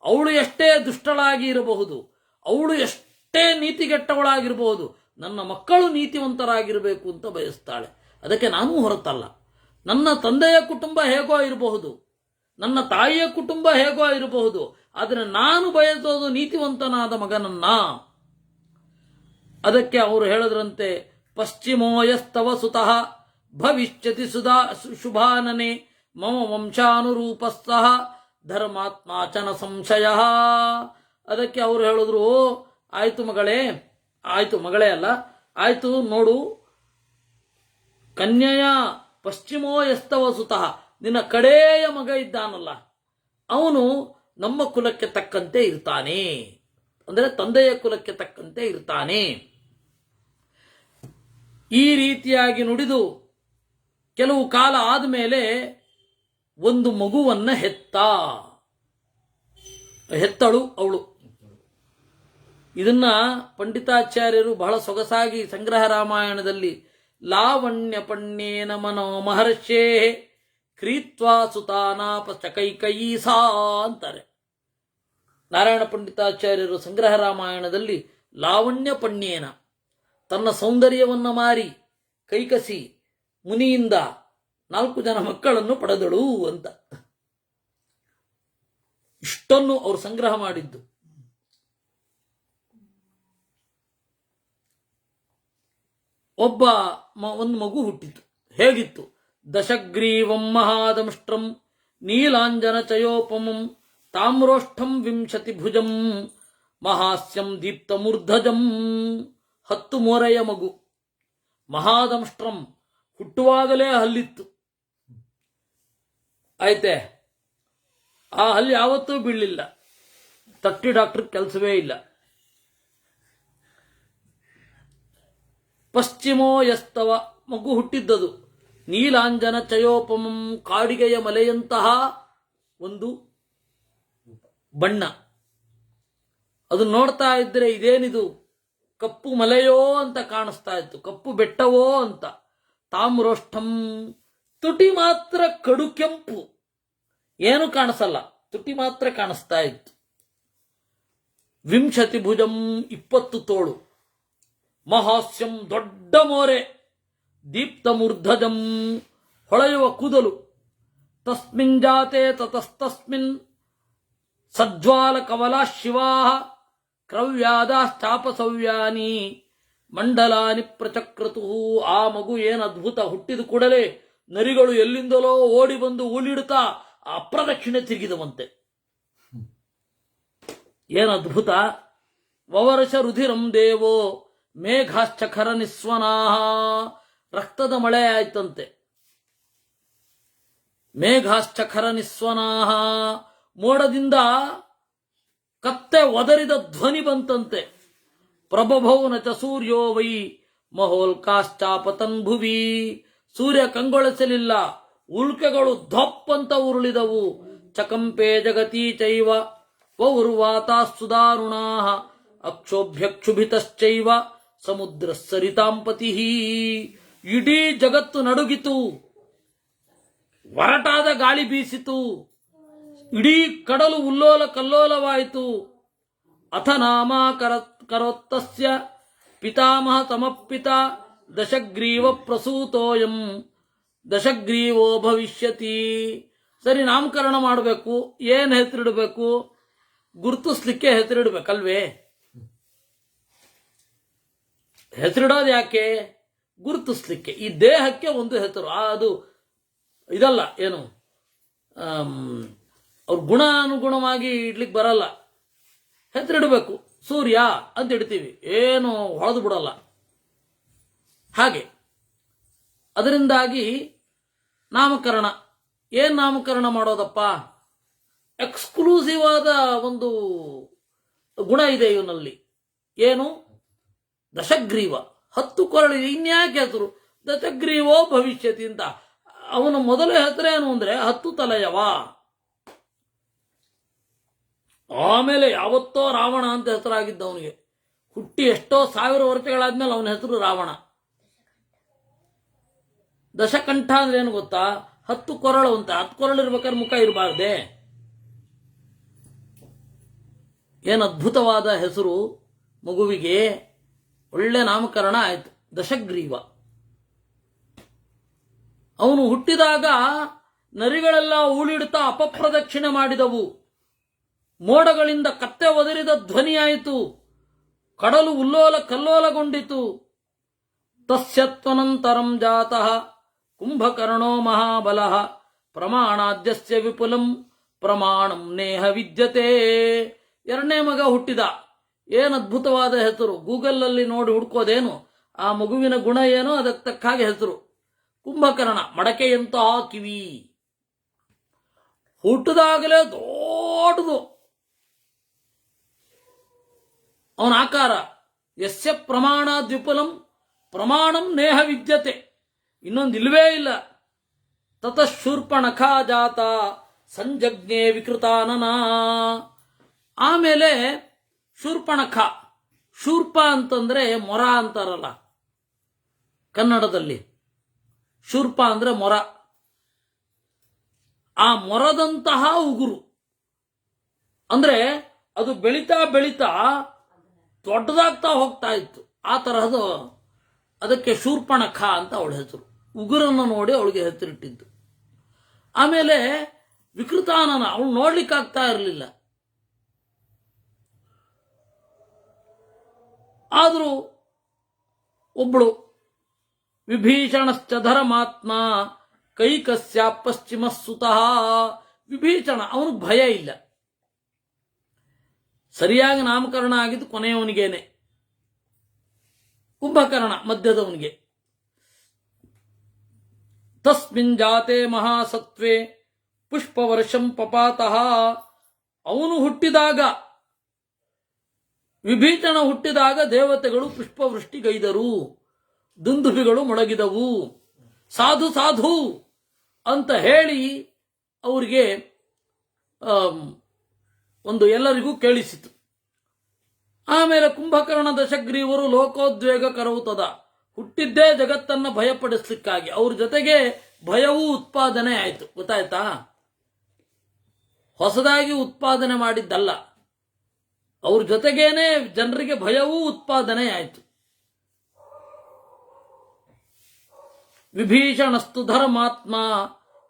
ಅವಳು ಎಷ್ಟೇ ದುಷ್ಟಳಾಗಿ ಇರಬಹುದು, ಅವಳು ಎಷ್ಟೇ ನೀತಿಗೆಟ್ಟವಳಾಗಿರಬಹುದು, ನನ್ನ ಮಕ್ಕಳು ನೀತಿವಂತರಾಗಿರಬೇಕು ಅಂತ ಬಯಸ್ತಾಳೆ. ಅದಕ್ಕೆ ನಾನೂ ಹೊರತಲ್ಲ. ನನ್ನ ತಂದೆಯ ಕುಟುಂಬ ಹೇಗೋ ಇರಬಹುದು, ನನ್ನ ತಾಯಿಯ ಕುಟುಂಬ ಹೇಗೋ ಇರಬಹುದು, ಆದರೆ ನಾನು ಬಯಸೋದು ನೀತಿವಂತನಾದ ಮಗನನ್ನ. ಅದಕ್ಕೆ ಅವರು ಹೇಳಿದ್ರಂತೆ, ಪಶ್ಚಿಮೋಯಸ್ತವ ಸುತಃ ಭವಿಷ್ಯತಿ ಸುಧಾ ಶುಭಾನನೆ ಮಮ ವಂಶಾನುರೂಪಸ್ತಃ ಧರ್ಮಾತ್ಮಾಚನ ಸಂಶಯ. ಅದಕ್ಕೆ ಅವರು ಹೇಳಿದ್ರು, ಆಯ್ತು ಮಗಳೇ, ಆಯ್ತು ಮಗಳೇ ಅಲ್ಲ, ಆಯ್ತು ನೋಡು, ಕನ್ಯೆಯ ಪಶ್ಚಿಮೋ ಎಸ್ತವ ಸುತಃ, ನಿನ್ನ ಕಡೆಯ ಮಗ ಇದ್ದಾನಲ್ಲ, ಅವನು ನಮ್ಮ ಕುಲಕ್ಕೆ ತಕ್ಕಂತೆ ಇರ್ತಾನೆ, ಅಂದರೆ ತಂದೆಯ ಕುಲಕ್ಕೆ ತಕ್ಕಂತೆ ಇರ್ತಾನೆ. ಈ ರೀತಿಯಾಗಿ ನುಡಿದು ಕೆಲವು ಕಾಲ ಆದಮೇಲೆ ಒಂದು ಮಗುವನ್ನ ಹೆತ್ತಳು ಅವಳು. ಇದನ್ನ ಪಂಡಿತಾಚಾರ್ಯರು ಬಹಳ ಸೊಗಸಾಗಿ ಸಂಗ್ರಹ ರಾಮಾಯಣದಲ್ಲಿ ಲಾವಣ್ಯ ಪಣ್ಯೇನ ಮನೋ ಮಹರ್ಷೇ ಕ್ರೀತ್ವಾ ಸುತಾನಾಪ ಚಕೈಕಯೀಸಾ ಅಂತಾರೆ. ನಾರಾಯಣ ಪಂಡಿತಾಚಾರ್ಯರು ಸಂಗ್ರಹ ರಾಮಾಯಣದಲ್ಲಿ ಲಾವಣ್ಯ ಪಣ್ಯೇನ, ತನ್ನ ಸೌಂದರ್ಯವನ್ನ ಮಾರಿ ಕೈಕಸಿ ಮುನಿಯಿಂದ 4 ಜನ ಮಕ್ಕಳನ್ನು ಪಡೆದಳು ಅಂತ. ಇಷ್ಟನ್ನು ಅವರು ಸಂಗ್ರಹ ಮಾಡಿದ್ದು. ಒಂದು ಮಗು ಹುಟ್ಟಿತು. ಹೇಗಿತ್ತು? ದಶಗ್ರೀವಂ ಮಹಾದಂಷ್ಟ್ರಂ ನೀಲಾಂಜನ ಚಯೋಪಮಂ ತಾಮ್ರೋಷ್ಠಂ 20 ಭುಜಂ ಮಹಾಸ್ಯಂ ದೀಪ್ತ ಮೂರ್ಧಜಂ. 10 ಮೋರೆಯ ಮಗು. ಮಹಾದಂಷ್ಟ್ರಂ, ಹುಟ್ಟುವಾಗಲೇ ಹಲ್ಲಿತ್ತು. ಆಯ್ತೆ, ಆ ಹಲ್ಲಿ ಯಾವತ್ತೂ ಬೀಳಲಿಲ್ಲ. ತಟ್ಟಿ ಡಾಕ್ಟರ್ ಕೆಲಸವೇ ಇಲ್ಲ. ಪಶ್ಚಿಮೋ ಯಸ್ತವ, ಮಗು ಹುಟ್ಟಿದ್ದದು. ನೀಲಾಂಜನ ಚಯೋಪಮಂ, ಕಾಡಿಗೆಯ ಮಲೆಯಂತಹ ಒಂದು ಬಣ್ಣ. ಅದು ನೋಡ್ತಾ ಇದ್ರೆ ಇದೇನಿದು ಕಪ್ಪು ಮಲೆಯೋ ಅಂತ ಕಾಣಿಸ್ತಾ ಇತ್ತು, ಕಪ್ಪು ಬೆಟ್ಟವೋ ಅಂತ. ತಾಮ್ರೋಷ್ಠಂ, ತುಟಿ ಮಾತ್ರ ಕಡು ಕೆಂಪು, ಏನು ಕಾಣಿಸಲ್ಲ, ತುಟಿ ಮಾತ್ರ ಕಾಣಿಸ್ತಾ ಇತ್ತು. 20 ಭುಜಂ, 20 ತೋಳು. ಮಹಾಸ್ಯಂ, ದೊಡ್ಡ ಮೋರೆ. ದೀಪ್ತ ಮೂರ್ಧಜಂ, ಹೊಳೆಯುವ ಕೂದಲು. ತಸ್ಮಿನ್ ಜಾತೆ ತತಸ್ತಸ್ಮಿನ್ ಸಜ್ವಾಲ ಕವಲಾ ಶಿವಾ ಕ್ರವ್ಯಾದಾಶ್ಚಾಪಸವ್ಯಾನಿ ಮಂಡಲಾನಿ ಪ್ರಚಕ್ರತು. ಆ ಮಗು ಏನು ಅದ್ಭುತ! ಹುಟ್ಟಿದ ಕೂಡಲೇ ನರಿಗಳು ಎಲ್ಲಿಂದಲೋ ಓಡಿ ಬಂದು ಊಲಿಡುತ್ತಾ ಅಪ್ರದಕ್ಷಿಣೆ ತಿರುಗಿದವಂತೆ. ಏನು ಅದ್ಭುತ! ವವರ್ಷ ರುಧಿರಂ ದೇವೋ ಮೇಘಾಶ್ಚಖರ ನಿಸ್ವನಾಹ. ರಕ್ತದ ಮಳೆ ಆಯ್ತಂತೆ. ಮೇಘಾಶ್ಚಖರ ನಿಸ್ವನಾಹ, ಮೋಡದಿಂದ ಕತ್ತೆ ಒದರಿದ ಧ್ವನಿ ಬಂತಂತೆ. ಪ್ರಬಭೌ ನ ಚ ಸೂರ್ಯೋ ವೈ ಮಹೋಲ್ಕಾಶ್ಚಾಪತನ್ ಭುವಿ. ಸೂರ್ಯ ಕಂಗೊಳಿಸಲಿಲ್ಲ, ಉಲ್ಕೆಗಳು ಧಪ್ಪಂತ ಉರುಳಿದವು. ಚಕಂಪೆ ಜಗತಿ ಚೈವ ವೌರ್ವಾತಾಸ್ತುದಾರುಣಾ ಅಕ್ಷೋಭ್ಯಕ್ಷುಭಿತಶ್ಚೈವ ಸಮುದ್ರ ಸರಿತಾಂಪತಿ. ಇಡೀ ಜಗತ್ತು ನಡುಗಿತು, ಒರಟಾದ ಗಾಳಿ ಬೀಸಿತು, ಇಡೀ ಕಡಲು ಉಲ್ಲೋಲ ಕಲ್ಲೋಲವಾಯಿತು. ಅಥ ನಾಮ ಕರೋತ್ತಸ್ಯ ಪಿತಾಮಹ ಸಮಪ್ಪಿತ ದಶಗ್ರೀವ ಪ್ರಸೂತೋಯಂ ದಶಗ್ರೀವೋ ಭವಿಷ್ಯತಿ. ಸರಿ, ನಾಮಕರಣ ಮಾಡಬೇಕು. ಏನು ಹೆಸರಿಡಬೇಕು? ಗುರುತಿಸ್ಲಿಕ್ಕೆ ಹೆಸರಿಡ್ಬೇಕಲ್ವೇ? ಹೆಸರಿಡೋದು ಯಾಕೆ? ಗುರುತಿಸ್ಲಿಕ್ಕೆ. ಈ ದೇಹಕ್ಕೆ ಒಂದು ಹೆಸರು, ಅದು ಇದಲ್ಲ, ಏನು ಅವ್ರ ಗುಣಾನುಗುಣವಾಗಿ ಇಡ್ಲಿಕ್ಕೆ ಬರಲ್ಲ. ಹೆಸರಿಡಬೇಕು. ಸೂರ್ಯ ಅಂತ ಇಡ್ತೀವಿ, ಏನು ಹೊಳೆದು ಬಿಡಲ್ಲ. ಹಾಗೆ ಅದರಿಂದಾಗಿ ನಾಮಕರಣ. ಏನ್ ನಾಮಕರಣ ಮಾಡೋದಪ್ಪ? ಎಕ್ಸ್ಕ್ಲೂಸಿವ್ ಆದ ಒಂದು ಗುಣ ಇದೆ ಇವನಲ್ಲಿ. ಏನು? ದಶಗ್ರೀವ, 10 ಕೊರಳು. ಇನ್ಯಾಕೆ ಹೆಸರು? ದಶಗ್ರೀವೋ ಭವಿಷ್ಯತಿ ಅಂತ. ಅವನ ಮೊದಲ ಹೆಸರೇನು ಅಂದ್ರೆ 10 ತಲೆಯವ. ಆಮೇಲೆ ಯಾವತ್ತೋ ರಾವಣ ಅಂತ ಹೆಸರಾಗಿದ್ದ ಅವನಿಗೆ. ಹುಟ್ಟಿ ಎಷ್ಟೋ 1000 ವರ್ಷಗಳಾದ್ಮೇಲೆ ಅವನ ಹೆಸರು ರಾವಣ. ದಶಕಂಠ ಅಂದ್ರೆ ಏನು ಗೊತ್ತಾ? 10 ಕೊರಳು ಅಂತ. 10 ಕೊರಳು ಇರ್ಬೇಕಾದ್ರೆ ಮುಖ ಇರಬಾರ್ದೆ? ಏನು ಅದ್ಭುತವಾದ ಹೆಸರು ಮಗುವಿಗೆ. ಒಳ್ಳೆ ನಾಮಕರಣ ಆಯ್ತು, ದಶಗ್ರೀವ. ಅವನು ಹುಟ್ಟಿದಾಗ ನರಿಗಳೆಲ್ಲ ಊಳಿಡುತ್ತಾ ಅಪಪ್ರದಕ್ಷಿಣೆ ಮಾಡಿದವು. ಮೋಡಗಳಿಂದ ಕತ್ತೆ ಒದರಿದ ಧ್ವನಿಯಾಯಿತು. ಕಡಲು ಉಲ್ಲೋಲ ಕಲ್ಲೋಲಗೊಂಡಿತು. ತಸ್ಯತ್ವನಂತರಂ ಜಾತಃ ಕುಂಭಕರ್ಣೋ ಮಹಾಬಲಃ ಪ್ರಮಾಣಾದ್ಯಸ್ಯ ವಿಪುಲಂ ಪ್ರಮಾಣಂ ನೇಹ ವಿದ್ಯತೆ. 2ನೇ ಮಗ ಹುಟ್ಟಿದ. ಏನು ಅದ್ಭುತವಾದ ಹೆಸರು! ಗೂಗಲ್ನಲ್ಲಿ ನೋಡಿ ಹುಡ್ಕೋದೇನು, ಆ ಮಗುವಿನ ಗುಣ ಏನೋ ಅದಕ್ಕೆ ತಕ್ಕ ಹಾಗೆ ಹೆಸರು. ಕುಂಭಕರ್ಣ, ಮಡಕೆಯಂತಹ ಕಿವಿ. ಹುಟ್ಟಿದಾಗಲೇ ದೊಡ್ಡದು ಅವನ ಆಕಾರ. ಯಸ್ಯ ಪ್ರಮಾಣ ದ್ವಿಪುಲಂ ಪ್ರಮಾಣಂ ನೇಹ ವಿದ್ಯತೆ. ಇನ್ನೊಂದು ಇಲ್ವೇ ಇಲ್ಲ. ತತಃ ಶೂರ್ಪಣಖಾ ಜಾತ ಸಂಜಜ್ಞೆ ವಿಕೃತಾನನ. ಆಮೇಲೆ ಶೂರ್ಪಣಖ. ಶೂರ್ಪ ಅಂತಂದ್ರೆ ಮೊರ ಅಂತಾರಲ್ಲ ಕನ್ನಡದಲ್ಲಿ. ಶೂರ್ಪ ಅಂದ್ರೆ ಮೊರ. ಆ ಮೊರದಂತಹ ಉಗುರು ಅಂದ್ರೆ ಅದು ಬೆಳೀತಾ ಬೆಳೀತಾ ದೊಡ್ಡದಾಗ್ತಾ ಹೋಗ್ತಾ ಇತ್ತು. ಆ ತರಹದ, ಅದಕ್ಕೆ ಶೂರ್ಪಣಖ ಅಂತ ಅವಳ ಹೆಸರು. ಉಗುರನ್ನು ನೋಡಿ ಅವಳಿಗೆ ಹೆಸರಿಟ್ಟಿದ್ದು. ಆಮೇಲೆ ವಿಕೃತಾನನ, ಅವಳು ನೋಡ್ಲಿಕ್ಕಾಗ್ತಾ ಇರಲಿಲ್ಲ. ಆದರೂ ಒಬ್ಬಳು ವಿಭೀಷಣಶ್ಚ ಧರ್ಮಾತ್ಮ ಕೈಕಸ್ಯ ಪಶ್ಚಿಮ ಸುತಃ. ವಿಭೀಷಣ, ಅವನಿಗೆ ಭಯ ಇಲ್ಲ. ಸರಿಯಾಗಿ ನಾಮಕರಣ ಆಗಿದ್ದು ಕೊನೆಯವನಿಗೇನೆ. ಕುಂಭಕರ್ಣ ಮಧ್ಯದವನಿಗೆ. ತಸ್ಮಿನ್ ಜಾತೆ ಮಹಾಸತ್ವೇ ಪುಷ್ಪವರ್ಷಂ ಪಪಾತಃ. ಅವನು ಹುಟ್ಟಿದಾಗ, ವಿಭೀಷಣ ಹುಟ್ಟಿದಾಗ ದೇವತೆಗಳು ಪುಷ್ಪವೃಷ್ಟಿಗೈದರು, ದುಂದುಭಿಗಳು ಮೊಳಗಿದವು. ಸಾಧು ಸಾಧು ಅಂತ ಹೇಳಿ ಅವರಿಗೆ ಒಂದು ಎಲ್ಲರಿಗೂ ಕೇಳಿಸಿತು. ಆಮೇಲೆ ಕುಂಭಕರ್ಣ ದಶಗ್ರೀವರು ಲೋಕೋದ್ವೇಗ ಕರವುತದ. ಹುಟ್ಟಿದ್ದೇ ಜಗತ್ತನ್ನ ಭಯಪಡಿಸ್ಲಿಕ್ಕಾಗಿ. ಅವ್ರ ಜೊತೆಗೆ ಭಯವೂ ಉತ್ಪಾದನೆ ಆಯಿತು. ಗೊತ್ತಾಯ್ತಾ? ಹೊಸದಾಗಿ ಉತ್ಪಾದನೆ ಮಾಡಿದ್ದಲ್ಲ, ಅವ್ರ ಜೊತೆಗೇನೆ ಜನರಿಗೆ ಭಯವೂ ಉತ್ಪಾದನೆ ಆಯಿತು. ವಿಭೀಷಣಸ್ತು ಧರ್ಮಾತ್ಮ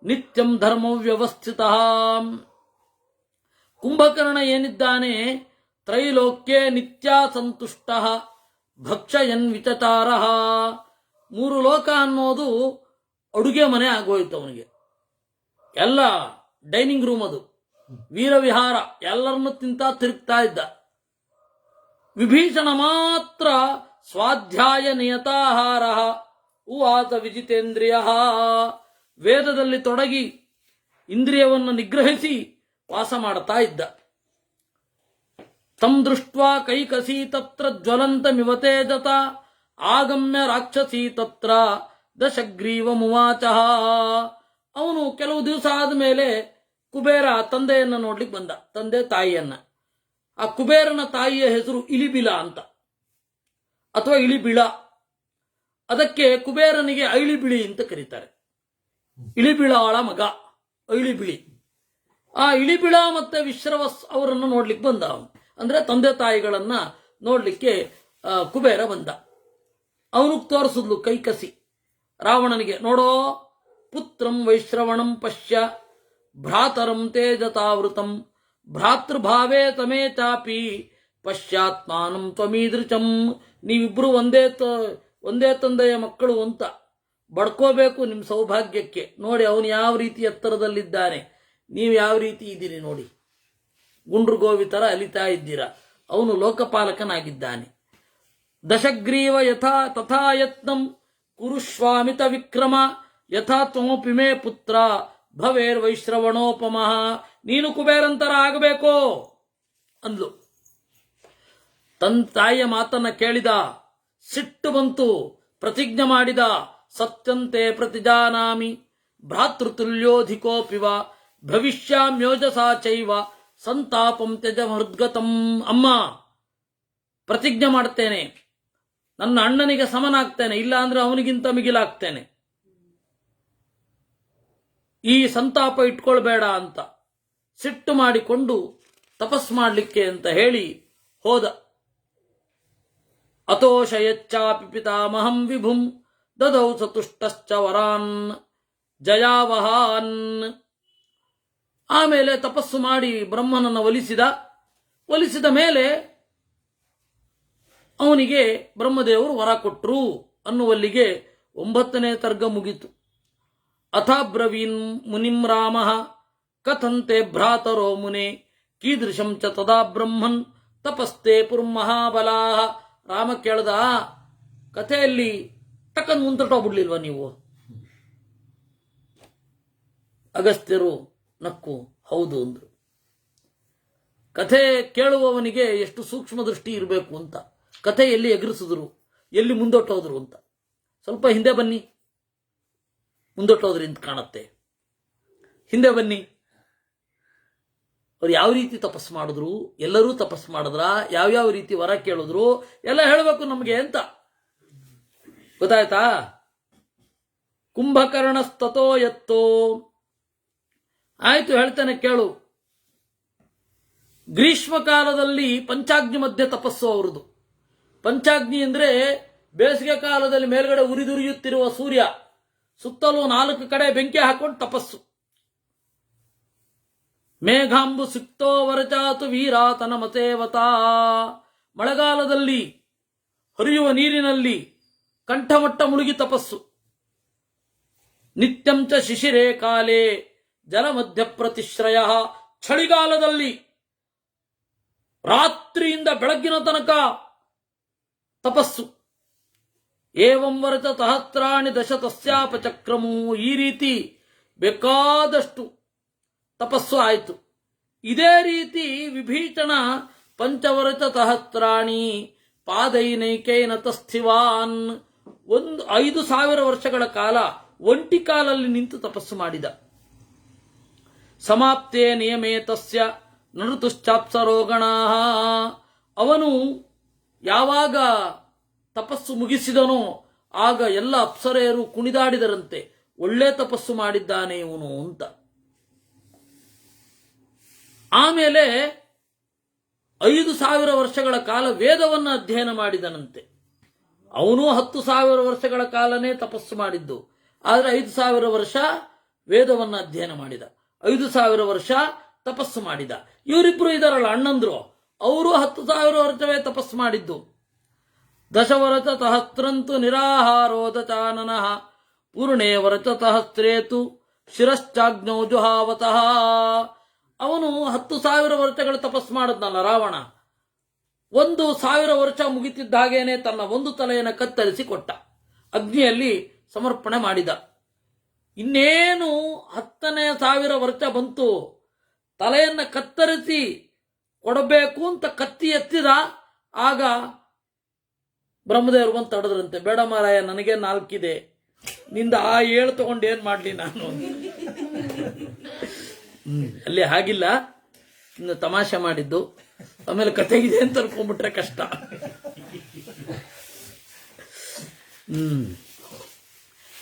ನಿತ್ಯಂ ಧರ್ಮ ವ್ಯವಸ್ಥಿತ. ಕುಂಭಕರ್ಣ ಏನಿದ್ದಾನೆ, ತ್ರೈಲೋಕ್ಯೆ ನಿತ್ಯ ಸಂತುಷ್ಟ ಭಕ್ಷಯನ್ ವಿಚಚಾರ. 3 ಲೋಕ ಅನ್ನೋದು ಅಡುಗೆ ಮನೆ ಆಗೋಯ್ತು ಅವನಿಗೆ. ಎಲ್ಲ ಡೈನಿಂಗ್ ರೂಮ್, ಅದು ವೀರವಿಹಾರ, ಎಲ್ಲರನ್ನು ತಿಂತ ತಿರುಗ್ತಾ ಇದ್ದ. ವಿಭೀಷಣ ಮಾತ್ರ ಸ್ವಾಧ್ಯಾಯ ನಿಯತಾಹಾರ ಉವಾಸ ವಿಜಿತೇಂದ್ರಿಯ. ವೇದದಲ್ಲಿ ತೊಡಗಿ ಇಂದ್ರಿಯವನ್ನು ನಿಗ್ರಹಿಸಿ ವಾಸ ಮಾಡ್ತಾ ಇದ್ದ. ತಂ ದೃಷ್ಟ್ವಾ ಕೈಕಸಿ ತತ್ರ ಜ್ವಲಂತಮಿವತೇಜತ ಆಗಮ್ಯ ರಾಕ್ಷಸಿ ತತ್ರ ದಶಗ್ರೀವಮುವಾಚ. ಅವನು ಕೆಲವು ದಿವಸ ಆದಮೇಲೆ ಕುಬೇರ ತಂದೆಯನ್ನ ನೋಡ್ಲಿಕ್ಕೆ ಬಂದ, ತಂದೆ ತಾಯಿಯನ್ನ. ಆ ಕುಬೇರನ ತಾಯಿಯ ಹೆಸರು ಇಳಿಬಿಳ ಅಂತ, ಅಥವಾ ಇಳಿಬಿಳ. ಅದಕ್ಕೆ ಕುಬೇರನಿಗೆ ಐಳಿಬಿಳಿ ಅಂತ ಕರೀತಾರೆ. ಇಳಿಬಿಳಾಳ ಮಗ ಐಳಿಬಿಳಿ. ಆ ಇಳಿಬಿಳ ಮತ್ತೆ ವಿಶ್ರವಸ್ ಅವರನ್ನು ನೋಡ್ಲಿಕ್ಕೆ ಬಂದ ಅವನು. ಅಂದ್ರೆ ತಂದೆ ತಾಯಿಗಳನ್ನ ನೋಡ್ಲಿಕ್ಕೆ ಕುಬೇರ ಬಂದ. ಅವನು ತೋರಿಸಿದ್ಲು ಕೈಕಸಿ ರಾವಣನಿಗೆ. ನೋಡೋ, ಪುತ್ರಂ ವೈಶ್ರವಣಂ ಪಶ್ಯ ಭ್ರಾತರಂ ತೇಜತಾವೃತಂ ಭ್ರಾತೃಭಾವೇ ತಮೇ ಚಾಪಿ ಪಶ್ಚಾತ್ಮಾನಂ ತ್ವಮೀದೃಚಂ. ನೀವಿಬ್ರು ಒಂದೇ ತಂದೆಯ ಮಕ್ಕಳು ಅಂತ ಬಡ್ಕೋಬೇಕು ನಿಮ್ಮ ಸೌಭಾಗ್ಯಕ್ಕೆ. ನೋಡಿ ಅವನು ಯಾವ ರೀತಿ ಎತ್ತರದಲ್ಲಿದ್ದಾನೆ, ನೀವು ಯಾವ ರೀತಿ ಇದ್ದೀರಿ ನೋಡಿ. ಗುಂಡ್ರು ಗೋವಿ ತರ ಅಲಿತಾ ಇದ್ದೀರಾ. ಅವನು ಲೋಕಪಾಲಕನಾಗಿದ್ದಾನೆ. ದಶಗ್ರೀವ ಯಥಾ ತಥಾ ಯತ್ನಂ ಕುರುಶ್ವಾಮಿತ ವಿಕ್ರಮ ಯಥಾ ತ್ವಮಪಿ ಮೇ ಪುತ್ರ ಭವೇರ್ ವೈಶ್ರವಣೋಪಮಃ. ನೀನು ಕುಬೇರಂತರ ಆಗಬೇಕೋ ಅಂದ್ಲು. ತಾಯಿಯ ಮಾತನ್ನ ಕೇಳಿದ, ಸಿಟ್ಟು ಬಂತು, ಪ್ರತಿಜ್ಞೆ ಮಾಡಿದ. ಸತ್ಯಂತೆ ಪ್ರತಿಜಾನಾಮಿ ಭ್ರಾತೃತುಲ್ಯೋಧಿಕೋಪಿವ ಭವಿಷ್ಯಾಮ್ಯೋಜಸಾ ಚೈವ ಸಂತಾಪಂ ತ್ಯಜ ಹೃದ್ಗತಂ. ಅಮ್ಮ, ಪ್ರತಿಜ್ಞೆ ಮಾಡ್ತೇನೆ, ನನ್ನ ಅಣ್ಣನಿಗೆ ಸಮನಾಗ್ತೇನೆ, ಇಲ್ಲ ಅಂದ್ರೆ ಅವನಿಗಿಂತ ಮಿಗಿಲಾಗ್ತೇನೆ. ಈ ಸಂತಾಪ ಇಟ್ಕೊಳ್ಬೇಡ ಅಂತ ಸಿಟ್ಟು ಮಾಡಿಕೊಂಡು ತಪಸ್ ಮಾಡಲಿಕ್ಕೆ ಅಂತ ಹೇಳಿ ಹೋದ. ಅತೋಷಯಚ್ಚಾಪಿ ಪಿತಾಮಹಂ ವಿಭುಂ ದದೌ ಸತುಷ್ಟಶ್ಚ ವರಾನ್ ಜಯಾವಹಾನ್. ಆಮೇಲೆ ತಪಸ್ಸು ಮಾಡಿ ಬ್ರಹ್ಮನನ್ನು ಒಲಿಸಿದ ಮೇಲೆ ಅವನಿಗೆ ಬ್ರಹ್ಮದೇವರು ವರ ಕೊಟ್ಟರು ಅನ್ನುವಲ್ಲಿಗೆ 9ನೇ ಸರ್ಗ ಮುಗಿತು. ಅಥಾಬ್ರವೀನ್ ಮುನಿಂ ರಾಮ ಕಥಂತೆ ಭ್ರಾತರೋ ಮುನೆ ಕೀದೃಶಂ ಚ ತದಾ ಬ್ರಹ್ಮನ್ ತಪಸ್ತೆ ಪುರ್ಮಹಾಬಲಾ. ರಾಮ ಕೇಳ್ದ, ಕಥೆಯಲ್ಲಿ ಟಕ್ಕನ್ ಮುಂತಟೋಗ್ಬಿಡ್ಲಿಲ್ವ ನೀವು? ಅಗಸ್ತ್ಯರು ನಕ್ಕು, ಹೌದು ಅಂದ್ರು. ಕಥೆ ಕೇಳುವವನಿಗೆ ಎಷ್ಟು ಸೂಕ್ಷ್ಮ ದೃಷ್ಟಿ ಇರಬೇಕು ಅಂತ. ಕಥೆ ಎಲ್ಲಿ ಎಗರಿಸಿದ್ರು, ಎಲ್ಲಿ ಮುಂದೊಟ್ಟೋದ್ರು ಅಂತ. ಸ್ವಲ್ಪ ಹಿಂದೆ ಬನ್ನಿ, ಮುಂದೊಟ್ಟೋದ್ರಿ ಅಂತ ಕಾಣತ್ತೆ. ಹಿಂದೆ ಬನ್ನಿ, ಅವ್ರು ಯಾವ ರೀತಿ ತಪಸ್ಸು ಮಾಡಿದ್ರು, ಎಲ್ಲರೂ ತಪಸ್ಸು ಮಾಡಿದ್ರ, ಯಾವ್ಯಾವ ರೀತಿ ವರ ಕೇಳಿದ್ರು ಎಲ್ಲ ಹೇಳಬೇಕು ನಮಗೆ ಅಂತ. ಗೊತ್ತಾಯ್ತಾ? ಕುಂಭಕರ್ಣಸ್ತತೋ ಎತ್ತೋ. ಆಯ್ತು, ಹೇಳ್ತೇನೆ ಕೇಳು. ಗ್ರೀಷ್ಮ ಕಾಲದಲ್ಲಿ ಪಂಚಾಗ್ನಿ ಮಧ್ಯೆ ತಪಸ್ಸು ಅವರದು. ಪಂಚಾಗ್ನಿ ಅಂದ್ರೆ ಬೇಸಿಗೆ ಕಾಲದಲ್ಲಿ ಮೇಲ್ಗಡೆ ಉರಿದುರಿಯುತ್ತಿರುವ ಸೂರ್ಯ, ಸುತ್ತಲೂ 4 ಕಡೆ ಬೆಂಕಿ ಹಾಕೊಂಡು ತಪಸ್ಸು. ಮೇಘಾಂಬು ಸುಕ್ತೋ ವರಚಾತು ವೀರಾತನ ಮತೇವತಾ. ಮಳೆಗಾಲದಲ್ಲಿ ಹರಿಯುವ ನೀರಿನಲ್ಲಿ ಕಂಠಮಟ್ಟ ಮುಳುಗಿ ತಪಸ್ಸು. ನಿತ್ಯಂಚ ಶಿಶಿರೇ ಕಾಲೇ ಜಲ ಮಧ್ಯ ಪ್ರತಿಶ್ರಯ. ಚಳಿಗಾಲದಲ್ಲಿ ರಾತ್ರಿಯಿಂದ ಬೆಳಗ್ಗಿನ ತನಕ ತಪಸ್ಸು. ಏವಂ ವರಚ ಸಹಸ್ರಾಣಿ ದಶ ತಸ್ಯಾಪಚಕ್ರಮು. ಈ ರೀತಿ ಬೇಕಾದಷ್ಟು ತಪಸ್ಸು ಆಯಿತು. ಇದೇ ರೀತಿ ವಿಭೀಷಣ ಪಂಚವರಚ ಸಹಸ್ರಾಣಿ ಪಾದೈನೈಕೈನ ತಸ್ಥಿವಾನ್. 5,000 ವರ್ಷಗಳ ಕಾಲ ಒಂಟಿ ಕಾಲಲ್ಲಿ ನಿಂತು ತಪಸ್ಸು ಮಾಡಿದ. ಸಮಾಪ್ತೇ ನಿಯಮೇ ತಸ್ಯ ನಋತುಶ್ಚಾಪ್ಸರೋಗಣಾ. ಅವನು ಯಾವಾಗ ತಪಸ್ಸು ಮುಗಿಸಿದನೋ ಆಗ ಎಲ್ಲ ಅಪ್ಸರೆಯರು ಕುಣಿದಾಡಿದರಂತೆ, ಒಳ್ಳೆ ತಪಸ್ಸು ಮಾಡಿದ್ದಾನೆ ಇವನು ಅಂತ. ಆಮೇಲೆ 5,000 ವರ್ಷಗಳ ಕಾಲ ವೇದವನ್ನು ಅಧ್ಯಯನ ಮಾಡಿದನಂತೆ. ಅವನು 10,000 ವರ್ಷಗಳ ಕಾಲನೇ ತಪಸ್ಸು ಮಾಡಿದ್ದು, ಆದರೆ 5,000 ವರ್ಷ ವೇದವನ್ನು ಅಧ್ಯಯನ ಮಾಡಿದ, 5,000 ವರ್ಷ ತಪಸ್ಸು ಮಾಡಿದ. ಇವರಿಬ್ರು ಇದಾರಲ್ಲ ಅಣ್ಣಂದ್ರು, ಅವರು 10,000 ವರ್ಷವೇ ತಪಸ್ಸು ಮಾಡಿದ್ದು. ದಶವರಚ ಸಹಸ್ರಂತು ನಿರಾಹಾರೋದಚಾನನಃ ಪೂರ್ಣೇ ವರಚ ಸಹಸ್ರೇತು ಶಿರಶ್ಚಾಗ್ನೋ ಜುಹಾವತಃ. ಅವನು 10,000 ವರ್ಷಗಳು ತಪಸ್ಸು ಮಾಡಿದ್ನಲ್ಲ ರಾವಣ. 1,000 ವರ್ಷ ಮುಗಿತಿದ್ದ ಹಾಗೇನೆ ತನ್ನ ಒಂದು ತಲೆಯನ್ನು ಕತ್ತರಿಸಿ ಕೊಟ್ಟ, ಅಗ್ನಿಯಲ್ಲಿ ಸಮರ್ಪಣೆ ಮಾಡಿದ. ಇನ್ನೇನು 10,000 ವರ್ಷ ಬಂತು, ತಲೆಯನ್ನು ಕತ್ತರಿಸಿ ಕೊಡಬೇಕು ಅಂತ ಕತ್ತಿ ಎತ್ತಿದ. ಆಗ ಬ್ರಹ್ಮದೇವರು ಬಂದು ತಡೆದ್ರಂತೆ, ಬೇಡ ಮಾರಾಯ, ನನಗೆ 4 ಇದೆ, ನಿಂದ ಆ 7 ತಗೊಂಡು ಏನ್ ಮಾಡ್ಲಿ ನಾನು. ಅಲ್ಲಿ ಹಾಗಿಲ್ಲ, ಇನ್ನು ತಮಾಷೆ ಮಾಡಿದ್ದು. ಆಮೇಲೆ ಕತೆಗಿದೆ ಅಂತ ಅನ್ಕೊಂಡ್ಬಿಟ್ರೆ ಕಷ್ಟ.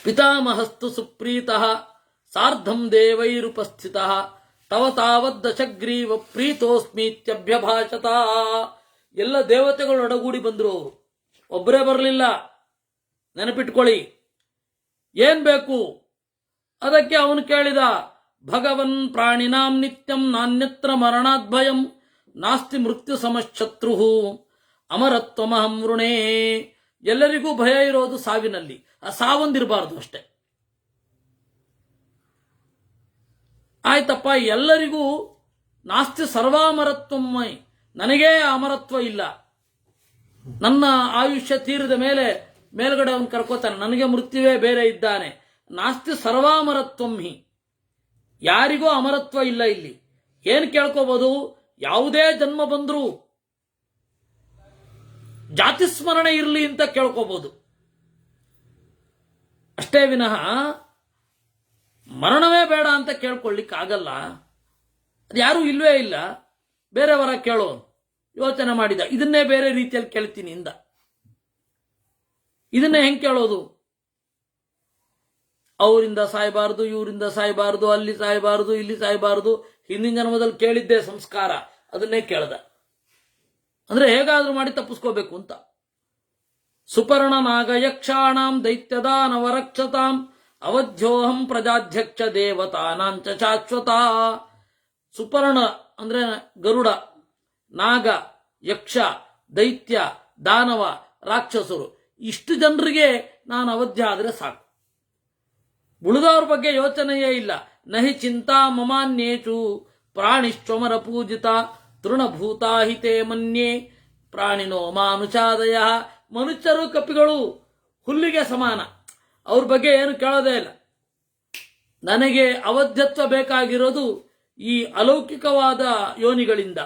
ಪಿತಾಮಹಸ್ತು ಸುಪ್ರೀತಃ ಸಾರ್ಧಂ ದೇವೈರುಪಸ್ಥಿತಃ ತವ ತಾವದ್ದಶಗ್ರೀವ ಪ್ರೀತೋಸ್ಮೀತ್ಯಭ್ಯಭಾಷತ. ಎಲ್ಲ ದೇವತೆಗಳು ಒಡಗೂಡಿ ಬಂದ್ರು, ಅವರು ಒಬ್ಬರೇ ಬರಲಿಲ್ಲ. ನೆನಪಿಟ್ಕೊಳ್ಳಿ, ಏನ್ ಬೇಕು ಅದಕ್ಕೆ ಅವನು ಕೇಳಿದ. ಭಗವನ್ ಪ್ರಾಣಿನಾಂ ನಿತ್ಯಂ ನಾನ್ಯತ್ರ ಮರಣಾದ್ಭಯಂ ನಾಸ್ತಿ ಮೃತ್ಯು ಸಮಶತ್ರು ಅಮರತ್ವಮಹಂ ವೃಣೇ. ಎಲ್ಲರಿಗೂ ಭಯ ಇರೋದು ಸಾವಿನಲ್ಲಿ, ಆ ಸಾವೊಂದಿರಬಾರ್ದು ಅಷ್ಟೆ. ಆಯ್ತಪ್ಪ, ಎಲ್ಲರಿಗೂ ನಾಸ್ತಿ ಸರ್ವಾಮರತ್ವಮೈ, ನನಗೇ ಅಮರತ್ವ ಇಲ್ಲ, ನನ್ನ ಆಯುಷ್ಯ ತೀರಿದ ಮೇಲೆ ಮೇಲ್ಗಡೆ ಅವನು ಕರ್ಕೋತಾನೆ, ನನಗೆ ಮೃತ್ಯುವೇ ಬೇರೆ ಇದ್ದಾನೆ. ನಾಸ್ತಿ ಸರ್ವಾಮರತ್ವಂ ಹಿ, ಯಾರಿಗೂ ಅಮರತ್ವ ಇಲ್ಲ. ಇಲ್ಲಿ ಏನು ಕೇಳ್ಕೋಬಹುದು, ಯಾವುದೇ ಜನ್ಮ ಬಂದರೂ ಜಾತಿ ಸ್ಮರಣೆ ಇರಲಿ ಅಂತ ಕೇಳ್ಕೋಬಹುದು ಅಷ್ಟೇ ವಿನಃ ಮರಣವೇ ಬೇಡ ಅಂತ ಕೇಳ್ಕೊಳ್ಳಿಕ್ಕಾಗಲ್ಲ. ಅದು ಯಾರೂ ಇಲ್ವೇ ಇಲ್ಲ. ಬೇರೆಯವರ ಕೇಳೋ ಯೋಚನೆ ಮಾಡಿದ, ಇದನ್ನೇ ಬೇರೆ ರೀತಿಯಲ್ಲಿ ಕೇಳ್ತೀನಿ ಇಂದ. ಇದನ್ನೇ ಹೆಂಗೆ ಕೇಳೋದು? ಅವರಿಂದ ಸಾಯಬಾರದು, ಇವರಿಂದ ಸಾಯಬಾರದು, ಅಲ್ಲಿ ಸಾಯಬಾರದು, ಇಲ್ಲಿ ಸಾಯಬಾರದು, ಹಿಂದಿನ ಜನ್ಮದಲ್ಲಿ ಕೇಳಿದ್ದೆ ಸಂಸ್ಕಾರ, ಅದನ್ನೇ ಕೇಳ್ದ. ಅಂದ್ರೆ ಹೇಗಾದ್ರೂ ಮಾಡಿ ತಪ್ಪಿಸ್ಕೋಬೇಕು ಅಂತ. ಸುಪರ್ಣ ನಾಗ ಯಕ್ಷಾಣಾಂ ದೈತ್ಯದಾನವರಕ್ಷತಾಂ ಅವಧ್ಯೋಹಂ ಪ್ರಜಾಧ್ಯಕ್ಷ ದೇವತಾನಾಂಚ ಶಾಶ್ವತ. ಸುಪರ್ಣ ಅಂದ್ರೆ ಗರುಡ, ನಾಗ, ಯಕ್ಷ, ದೈತ್ಯ, ದಾನವ, ರಾಕ್ಷಸರು, ಇಷ್ಟು ಜನರಿಗೆ ನಾನು ಅವಧ್ಯ ಆದರೆ ಸಾಕು. ಉಳಿದವ್ರ ಬಗ್ಗೆ ಯೋಚನೆಯೇ ಇಲ್ಲ. ನಹಿ ಚಿಂತಾ ಮಮಾನ್ಯೇಚು ಪ್ರಾಣಿಶ್ವಮರ ಪೂಜಿತ ತೃಣಭೂತಾಹಿತೇ ಮನ್ಯೇ ಪ್ರಾಣಿನೋ ಮಾನುಷಾದಯ. ಮನುಷ್ಯರು ಕಪಿಗಳು ಹುಲ್ಲಿಗೆ ಸಮಾನ, ಅವ್ರ ಬಗ್ಗೆ ಏನು ಕೇಳೋದೇ ಇಲ್ಲ. ನನಗೆ ಅವಧ್ಯತ್ವ ಬೇಕಾಗಿರೋದು ಈ ಅಲೌಕಿಕವಾದ ಯೋನಿಗಳಿಂದ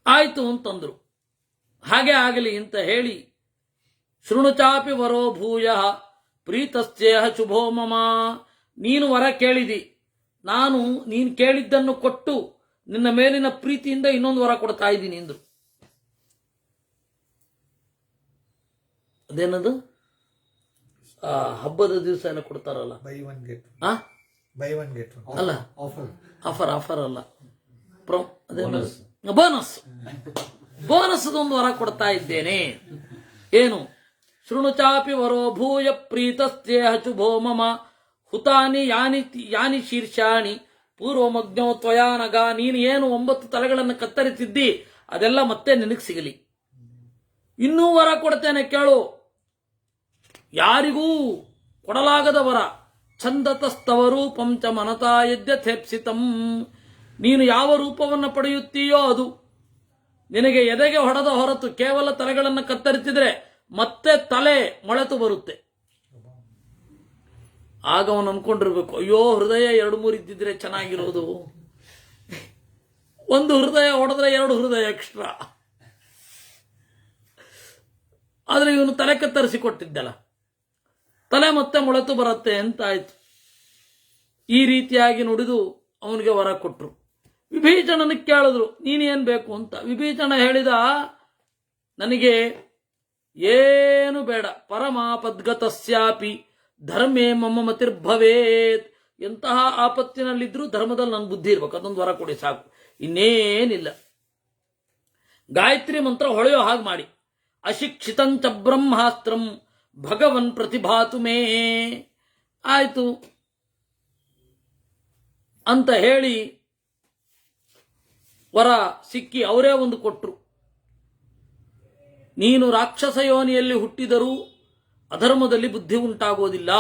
ಆಯ್ತು ಅಂತಂದ್ರು. ಹಾಗೆ ಆಗಲಿ ಅಂತ ಹೇಳಿ ಶೃಣುಚಾಪಿ ವರೋ ಭೂಯ ಪ್ರೀತಶ್ಚೇಹ ಶುಭೋ ಮಮ, ನೀನು ವರ ಕೇಳಿದಿ, ನಾನು ನೀನು ಕೇಳಿದ್ದನ್ನು ಕೊಟ್ಟು ನಿನ್ನ ಮೇಲಿನ ಪ್ರೀತಿಯಿಂದ ಇನ್ನೊಂದು ವರ ಕೊಡ್ತಾ ಇದ್ದೀನಿ ಎಂದ್ರು. ಅದೇನದು ಹಬ್ಬದ ದಿವಸ ಎಲ್ಲ ಕೊಡ್ತಾರಲ್ಲ, ಅಲ್ಲ ಆಫರ್ ಅಲ್ಲ, ಬೋನಸ್ ಒಂದು ವರ ಕೊಡ್ತಾ ಇದ್ದೇನೆ. ಏನು? ಶೃಣುಚಾಪಿ ವರೋ ಭೂಯ ಪ್ರೀತಸ್ಥೇಹ ಶುಭೋ ಮಮ ಹುತಾನಿ ಯಾನಿ ಶೀರ್ಷಾಣಿ ಪೂರ್ವಮಗ್ನೋ ತ್ವಯಾನಗ, ನೀನು ಏನು 9 ತಲೆಗಳನ್ನು ಕತ್ತರಿಸಿದ್ದಿ ಅದೆಲ್ಲ ಮತ್ತೆ ನಿನಗೆ ಸಿಗಲಿ. ಇನ್ನೂ ವರ ಕೊಡ್ತೇನೆ ಕೇಳು, ಯಾರಿಗೂ ಕೊಡಲಾಗದ ವರ. ಛಂದತಸ್ತವ ರೂಪಂ ಚ ಮನತಾ ಯದ್ಯಥೆಪ್ಸಿತಂ, ನೀನು ಯಾವ ರೂಪವನ್ನು ಪಡೆಯುತ್ತೀಯೋ ಅದು ನಿನಗೆ ಎದೆಗೆ ಹೊಡೆದ ಹೊರತು ಕೇವಲ ತಲೆಗಳನ್ನು ಕತ್ತರಿಸಿದ್ರೆ ಮತ್ತೆ ತಲೆ ಮೊಳೆತು ಬರುತ್ತೆ. ಆಗ ಅವನು ಅನ್ಕೊಂಡಿರ್ಬೇಕು, ಅಯ್ಯೋ ಹೃದಯ 2-3 ಇದ್ದಿದ್ರೆ ಚೆನ್ನಾಗಿರೋದು, ಒಂದು ಹೃದಯ ಹೊಡೆದ್ರೆ 2 ಹೃದಯ ಎಕ್ಸ್ಟ್ರಾ. ಆದ್ರೆ ಇವನು ತಲೆ ಕತ್ತರಿಸಿ ಕೊಟ್ಟಿದ್ದಲ್ಲ, ತಲೆ ಮತ್ತೆ ಮೊಳೆತು ಬರುತ್ತೆ ಅಂತ ಆಯ್ತು. ಈ ರೀತಿಯಾಗಿ ನುಡಿದು ಅವನಿಗೆ ವರ ಕೊಟ್ರು. ವಿಭೀಷಣನ ಕೇಳಿದ್ರು, ನೀನೇನ್ ಬೇಕು ಅಂತ. ವಿಭೀಷಣ ಹೇಳಿದ, ನನಗೆ ಏನು ಬೇಡ, ಪರಮಾಪದ್ಗತಸ್ಯಾಪಿ ಧರ್ಮೇ ಮಮ್ಮ ಮತಿರ್ಭವೇತ್, ಎಂತಹ ಆಪತ್ತಿನಲ್ಲಿದ್ರೂ ಧರ್ಮದಲ್ಲಿ ನನ್ನ ಬುದ್ಧಿ ಇರ್ಬೇಕು, ಅದೊಂದು ವರ ಕೊಡಿ ಸಾಕು, ಇನ್ನೇನಿಲ್ಲ. ಗಾಯತ್ರಿ ಮಂತ್ರ ಹೊಳೆಯೋ ಹಾಗೆ ಮಾಡಿ. ಅಶಿಕ್ಷಿತಂಚ ಬ್ರಹ್ಮಾಸ್ತ್ರಂ ಭಗವನ್ ಪ್ರತಿಭಾತು ಮೇ, ಆಯ್ತು ಅಂತ ಹೇಳಿ ವರ ಸಿಕ್ಕಿ ಅವರೇ ಒಂದು ಕೊಟ್ರು. ನೀನು ರಾಕ್ಷಸ ಯೋನಿಯಲ್ಲಿ ಹುಟ್ಟಿದರೂ ಅಧರ್ಮದಲ್ಲಿ ಬುದ್ಧಿ ಉಂಟಾಗೋದಿಲ್ಲ.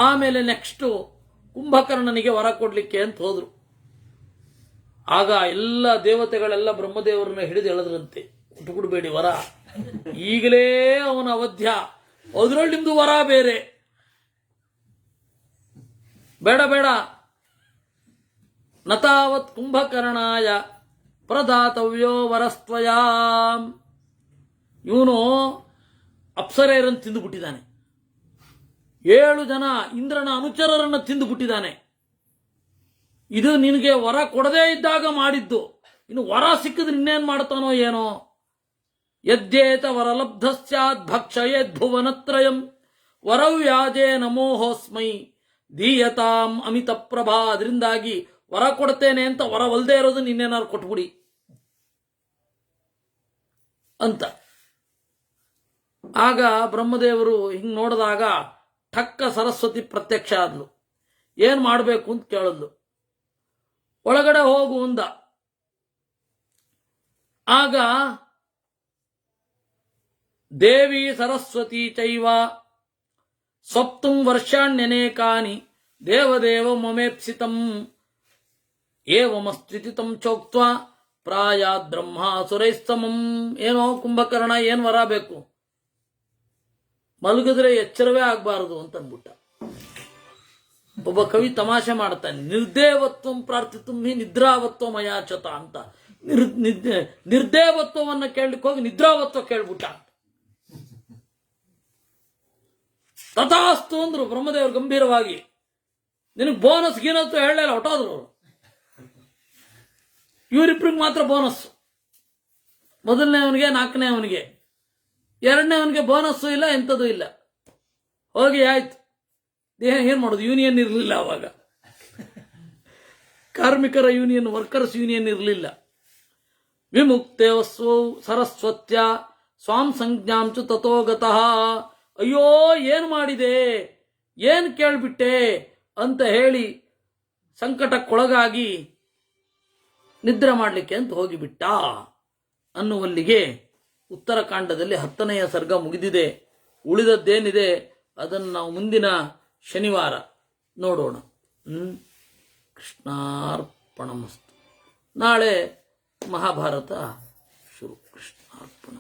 ಆಮೇಲೆ ನೆಕ್ಸ್ಟ್ ಕುಂಭಕರ್ಣನಿಗೆ ವರ ಕೊಡ್ಲಿಕ್ಕೆ ಅಂತ ಹೋದ್ರು. ಆಗ ಎಲ್ಲ ದೇವತೆಗಳೆಲ್ಲ ಬ್ರಹ್ಮದೇವರನ್ನ ಹಿಡಿದು ಎಳೆದ್ರಂತೆ, ಕೊಟ್ಬಿಡ್ಬೇಡಿ ವರ, ಈಗಲೇ ಅವನ ಅವಧ್ಯ, ಅದರಲ್ಲಿ ನಿಮ್ದು ವರ ಬೇರೆ, ಬೇಡ ಬೇಡ. ನತಾವತ್ ಕುಂಭಕರ್ಣಾಯ ಪ್ರದಾತವ್ಯೋ ವರಸ್ತ್ವಯ, ಇವನು ಅಪ್ಸರೆಯರನ್ನು ತಿಂದುಬಿಟ್ಟಿದ್ದಾನೆ, 7 ಜನ ಇಂದ್ರನ ಅನುಚರರನ್ನು ತಿಂದುಬಿಟ್ಟಿದ್ದಾನೆ. ಇದು ನಿನಗೆ ವರ ಕೊಡದೇ ಇದ್ದಾಗ ಮಾಡಿದ್ದು, ಇನ್ನು ವರ ಸಿಕ್ಕಿದ್ರೆ ಇನ್ನೇನ್ ಮಾಡ್ತಾನೋ ಏನೋ. ಯದ್ಯೇತ ವರಲಬ್ಧ ಸ್ಯಾತ್ ಭಕ್ಷಯೇದ್ಭುವನತ್ರಯಂ ವರವ್ಯಾಜೇ ನಮೋಹೋಸ್ಮೈ ದೀಯತಾಂ ಅಮಿತ ಪ್ರಭಾ. ಅದರಿಂದಾಗಿ ವರ ಕೊಡ್ತೇನೆ ಅಂತ ವರ ಒಲ್ದೇ ಇರೋದು ನಿನ್ನೇನಾದ್ರು ಕೊಟ್ಬಿಡಿ ಅಂತ. ಆಗ ಬ್ರಹ್ಮದೇವರು ಹಿಂಗ್ ನೋಡಿದಾಗ ಠಕ್ಕ ಸರಸ್ವತಿ ಪ್ರತ್ಯಕ್ಷ ಆದ್ಲು. ಏನ್ ಮಾಡಬೇಕು ಅಂತ ಕೇಳಿದ್ಲು. ಒಳಗಡೆ ಹೋಗು ಅಂದ. ಆಗ ದೇವಿ ಸರಸ್ವತಿ ಚೈವ ಸಪ್ತುಂ ವರ್ಷಾಣ್ಯನೇಕಾನಿ ದೇವದೇವ ಮಮೇಪ್ಸಿತಂ ಏವಮಸ್ಥಿತಿತಂ ಚೋಕ್ತ್ವಾ ಪ್ರಾಯಾದ್ ಬ್ರಹ್ಮಾಸುರೈಸ್ತಮಂ. ಏನೋ ಕುಂಭಕರ್ಣ, ಏನ್ ವರ ಬೇಕು? ಮಲಗಿದ್ರೆ ಎಚ್ಚರವೇ ಆಗ್ಬಾರದು ಅಂತ ಅಂದ್ಬಿಟ್ಟ. ಒಬ್ಬ ಕವಿ ತಮಾಷೆ ಮಾಡ್ತಾನೆ, ನಿರ್ದೇವತ್ವಂ ಪ್ರಾರ್ಥಿತುಂ ಹಿ ನಿದ್ರಾವತ್ವ ಮಯಾಚತ ಅಂತ. ನಿರ್ದೇವತ್ವವನ್ನು ಕೇಳಲಿಕ್ಕೆ ಹೋಗಿ ನಿದ್ರಾವತ್ವ ಕೇಳ್ಬಿಟ್ಟ. ತಥಾಸ್ತು ಅಂದ್ರು ಬ್ರಹ್ಮದೇವರು ಗಂಭೀರವಾಗಿ. ನಿನಗೆ ಬೋನಸ್ ಗೀನಸ್ ಹೇಳಲಿಲ್ಲ, ಹೊಟ್ಟೋದ್ರು ಅವರು. ಇವರಿಬ್ರಿಗೆ ಮಾತ್ರ ಬೋನಸ್. ಮೊದಲನೇ ಅವನಿಗೆ, 4ನೇ ಅವನಿಗೆ, 2ನೇ ಅವನಿಗೆ ಬೋನಸ್ಸು ಇಲ್ಲ, ಎಂಥದ್ದು ಇಲ್ಲ. ಹೋಗಿ ಆಯ್ತು. ಏನ್ ಮಾಡೋದು, ಯೂನಿಯನ್ ಇರಲಿಲ್ಲ ಅವಾಗ, ಕಾರ್ಮಿಕರ ಯೂನಿಯನ್, ವರ್ಕರ್ಸ್ ಯೂನಿಯನ್ ಇರಲಿಲ್ಲ. ವಿಮುಕ್ತೆ ಸ್ವೌ ಸರಸ್ವತ್ಯ ಸ್ವಾಂ ಸಂಜ್ಞಾಂಚು ತಥೋಗತಃ. ಅಯ್ಯೋ ಏನ್ ಮಾಡಿದೆ, ಏನ್ ಕೇಳ್ಬಿಟ್ಟೆ ಅಂತ ಹೇಳಿ ಸಂಕಟಕ್ಕೊಳಗಾಗಿ ನಿದ್ರೆ ಮಾಡಲಿಕ್ಕೆ ಅಂತ ಹೋಗಿಬಿಟ್ಟ ಅನ್ನುವಲ್ಲಿಗೆ ಉತ್ತರಕಾಂಡದಲ್ಲಿ 10ನೆಯ ಸರ್ಗ ಮುಗಿದಿದೆ. ಉಳಿದದ್ದೇನಿದೆ ಅದನ್ನು ನಾವು ಮುಂದಿನ ಶನಿವಾರ ನೋಡೋಣ. ಕೃಷ್ಣಾರ್ಪಣಮಸ್ತು. ನಾಳೆ ಮಹಾಭಾರತ ಶುರು. ಕೃಷ್ಣಾರ್ಪಣ.